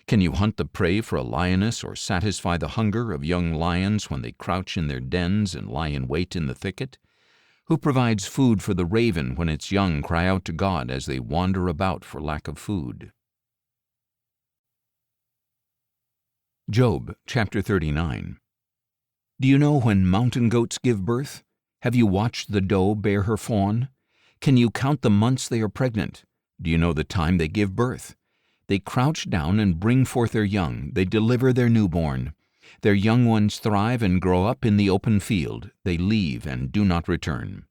Can you hunt the prey for a lioness, or satisfy the hunger of young lions when they crouch in their dens and lie in wait in the thicket? Who provides food for the raven when its young cry out to God as they wander about for lack of food? Job chapter 39. Do you know when mountain goats give birth? Have you watched the doe bear her fawn? Can you count the months they are pregnant? Do you know the time they give birth? They crouch down and bring forth their young. They deliver their newborn. Their young ones thrive and grow up in the open field. They leave and do not return.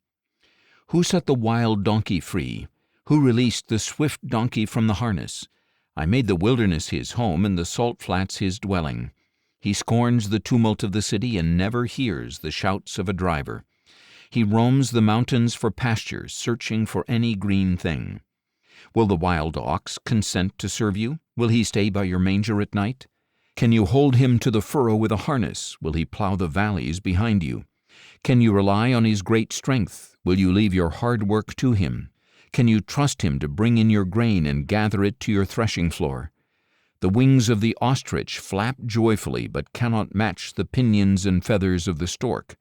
Who set the wild donkey free? Who released the swift donkey from the harness? I made the wilderness his home and the salt flats his dwelling. He scorns the tumult of the city and never hears the shouts of a driver. He roams the mountains for pasture, searching for any green thing. Will the wild ox consent to serve you? Will he stay by your manger at night? Can you hold him to the furrow with a harness? Will he plow the valleys behind you? Can you rely on his great strength? Will you leave your hard work to him? Can you trust him to bring in your grain and gather it to your threshing floor? The wings of the ostrich flap joyfully, but cannot match the pinions and feathers of the stork.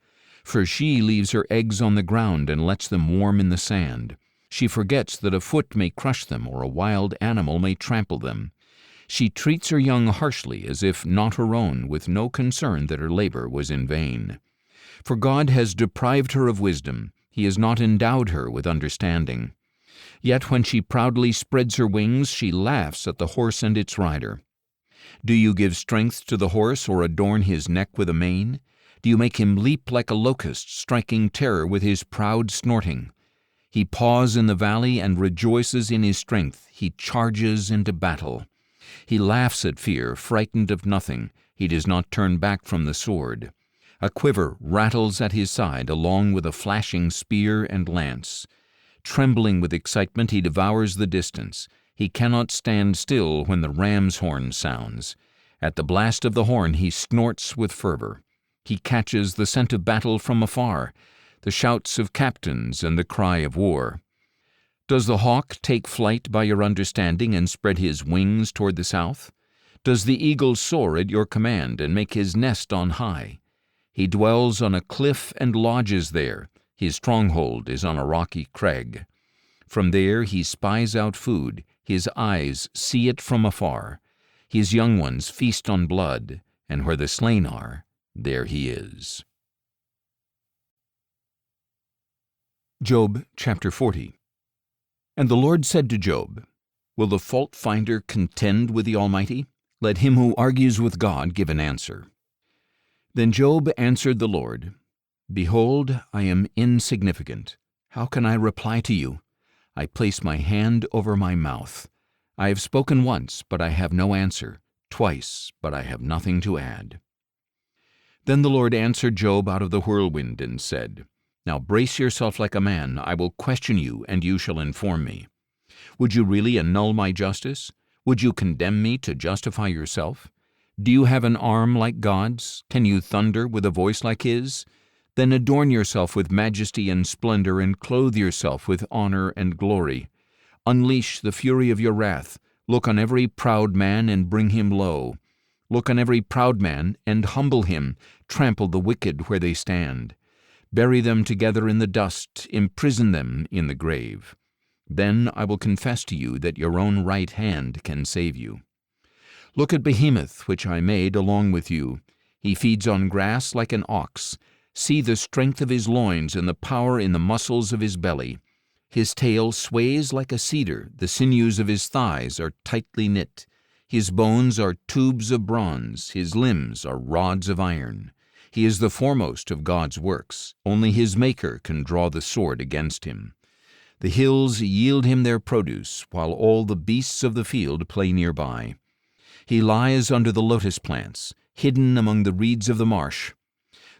For she leaves her eggs on the ground and lets them warm in the sand. She forgets that a foot may crush them, or a wild animal may trample them. She treats her young harshly, as if not her own, with no concern that her labor was in vain. For God has deprived her of wisdom. He has not endowed her with understanding. Yet when she proudly spreads her wings, she laughs at the horse and its rider. Do you give strength to the horse, or adorn his neck with a mane? Do you make him leap like a locust, striking terror with his proud snorting? He paws in the valley and rejoices in his strength. He charges into battle. He laughs at fear, frightened of nothing. He does not turn back from the sword. A quiver rattles at his side, along with a flashing spear and lance. Trembling with excitement, he devours the distance. He cannot stand still when the ram's horn sounds. At the blast of the horn he snorts with fervor. He catches the scent of battle from afar, the shouts of captains and the cry of war. Does the hawk take flight by your understanding and spread his wings toward the south? Does the eagle soar at your command and make his nest on high? He dwells on a cliff and lodges there. His stronghold is on a rocky crag. From there he spies out food. His eyes see it from afar. His young ones feast on blood, and where the slain are, there he is. Job chapter 40. And the Lord said to Job, Will the fault-finder contend with the Almighty? Let him who argues with God give an answer. Then Job answered the Lord, Behold, I am insignificant. How can I reply to you? I place my hand over my mouth. I have spoken once, but I have no answer, twice, but I have nothing to add. Then the Lord answered Job out of the whirlwind and said, Now brace yourself like a man. I will question you, and you shall inform me. Would you really annul my justice? Would you condemn me to justify yourself? Do you have an arm like God's? Can you thunder with a voice like His? Then adorn yourself with majesty and splendor, and clothe yourself with honor and glory. Unleash the fury of your wrath. Look on every proud man and bring him low. Look on every proud man and humble him. Trample the wicked where they stand. Bury them together in the dust. Imprison them in the grave. Then I will confess to you that your own right hand can save you. Look at Behemoth, which I made along with you. He feeds on grass like an ox. See the strength of his loins and the power in the muscles of his belly. His tail sways like a cedar. The sinews of his thighs are tightly knit. His bones are tubes of bronze. His limbs are rods of iron. He is the foremost of God's works. Only his Maker can draw the sword against him. The hills yield him their produce, while all the beasts of the field play nearby. He lies under the lotus plants, hidden among the reeds of the marsh.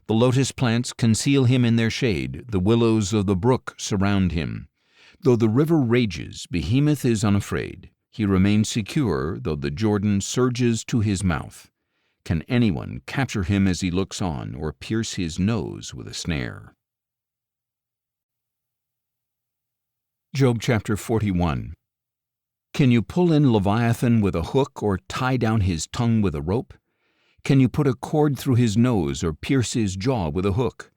The lotus plants conceal him in their shade. The willows of the brook surround him. Though the river rages, Behemoth is unafraid. He remains secure, though the Jordan surges to his mouth. Can anyone capture him as he looks on, or pierce his nose with a snare? Job chapter 41. Can you pull in Leviathan with a hook, or tie down his tongue with a rope? Can you put a cord through his nose, or pierce his jaw with a hook?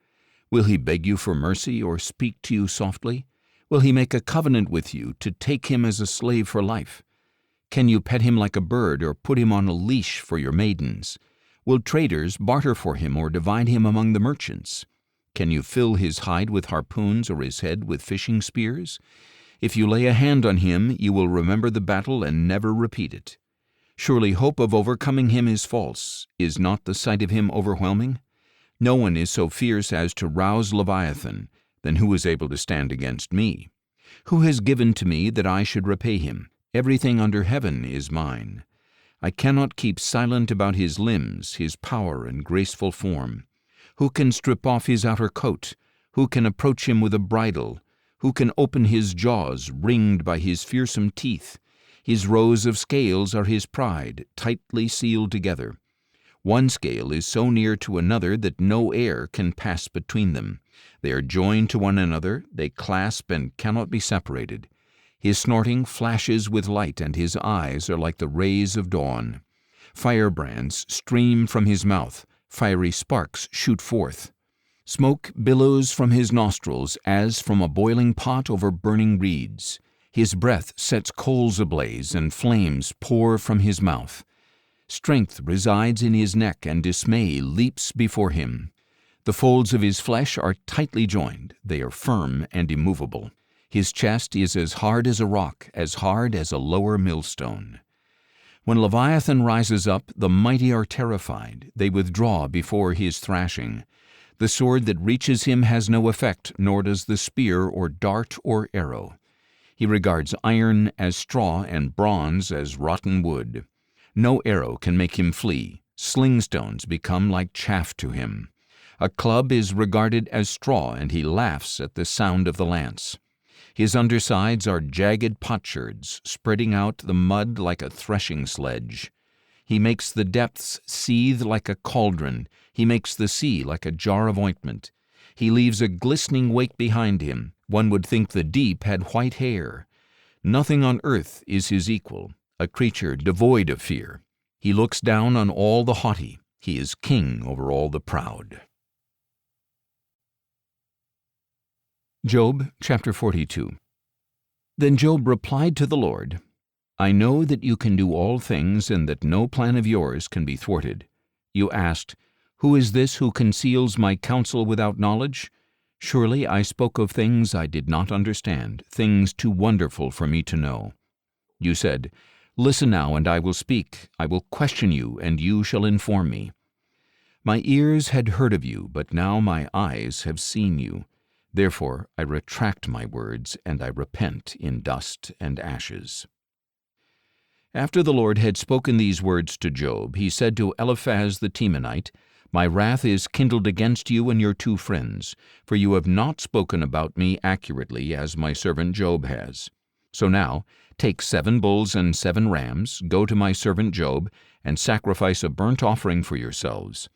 Will he beg you for mercy, or speak to you softly? Will he make a covenant with you to take him as a slave for life? Can you pet him like a bird, or put him on a leash for your maidens? Will traders barter for him, or divide him among the merchants? Can you fill his hide with harpoons, or his head with fishing spears? If you lay a hand on him, you will remember the battle and never repeat it. Surely hope of overcoming him is false. Is not the sight of him overwhelming? No one is so fierce as to rouse Leviathan. Then who is able to stand against me? Who has given to me that I should repay him? Everything under heaven is mine. I cannot keep silent about his limbs, his power and graceful form. Who can strip off his outer coat? Who can approach him with a bridle? Who can open his jaws, ringed by his fearsome teeth? His rows of scales are his pride, tightly sealed together. One scale is so near to another that no air can pass between them. They are joined to one another, they clasp and cannot be separated. His snorting flashes with light, and his eyes are like the rays of dawn. Firebrands stream from his mouth, fiery sparks shoot forth. Smoke billows from his nostrils as from a boiling pot over burning reeds. His breath sets coals ablaze, and flames pour from his mouth. Strength resides in his neck, and dismay leaps before him. The folds of his flesh are tightly joined. They are firm and immovable. His chest is as hard as a rock, as hard as a lower millstone. When Leviathan rises up, the mighty are terrified. They withdraw before his thrashing. The sword that reaches him has no effect, nor does the spear or dart or arrow. He regards iron as straw and bronze as rotten wood. No arrow can make him flee. Sling stones become like chaff to him. A club is regarded as straw, and he laughs at the sound of the lance. His undersides are jagged potsherds, spreading out the mud like a threshing sledge. He makes the depths seethe like a cauldron. He makes the sea like a jar of ointment. He leaves a glistening wake behind him. One would think the deep had white hair. Nothing on earth is his equal, a creature devoid of fear. He looks down on all the haughty. He is king over all the proud. Job chapter 42. Then Job replied to the Lord, I know that you can do all things, and that no plan of yours can be thwarted. You asked, Who is this who conceals my counsel without knowledge? Surely I spoke of things I did not understand, things too wonderful for me to know. You said, Listen now, and I will speak. I will question you, and you shall inform me. My ears had heard of you, but now my eyes have seen you. Therefore I retract my words, and I repent in dust and ashes. After the Lord had spoken these words to Job, he said to Eliphaz the Temanite, My wrath is kindled against you and your two friends, for you have not spoken about me accurately as my servant Job has. So now, take 7 bulls and 7 rams, go to my servant Job, and sacrifice a burnt offering for yourselves.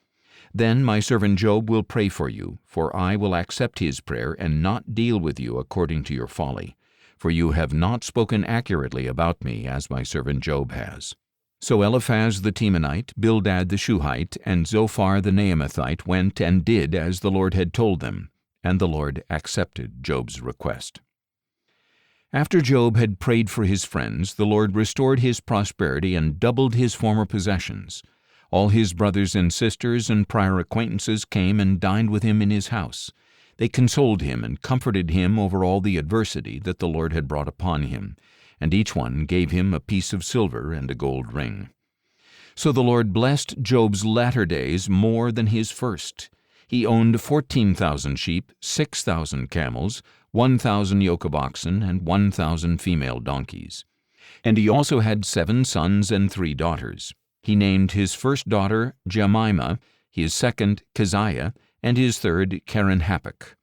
Then my servant Job will pray for you, for I will accept his prayer and not deal with you according to your folly. For you have not spoken accurately about me, as my servant Job has." So Eliphaz the Temanite, Bildad the Shuhite, and Zophar the Naamathite went and did as the Lord had told them, and the Lord accepted Job's request. After Job had prayed for his friends, the Lord restored his prosperity and doubled his former possessions. All his brothers and sisters and prior acquaintances came and dined with him in his house. They consoled him and comforted him over all the adversity that the Lord had brought upon him, and each one gave him a piece of silver and a gold ring. So the Lord blessed Job's latter days more than his first. He owned 14,000 sheep, 6,000 camels, 1,000 yoke of oxen, and 1,000 female donkeys. And he also had 7 sons and 3 daughters. He named his first daughter Jemimah, his second Keziah, and his third Keren-Happuch.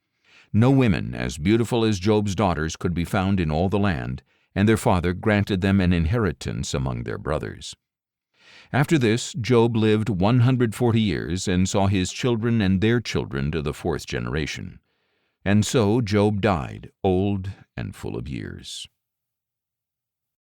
No women as beautiful as Job's daughters could be found in all the land, and their father granted them an inheritance among their brothers. After this, Job lived 140 years and saw his children and their children to the 4th generation. And so Job died, old and full of years.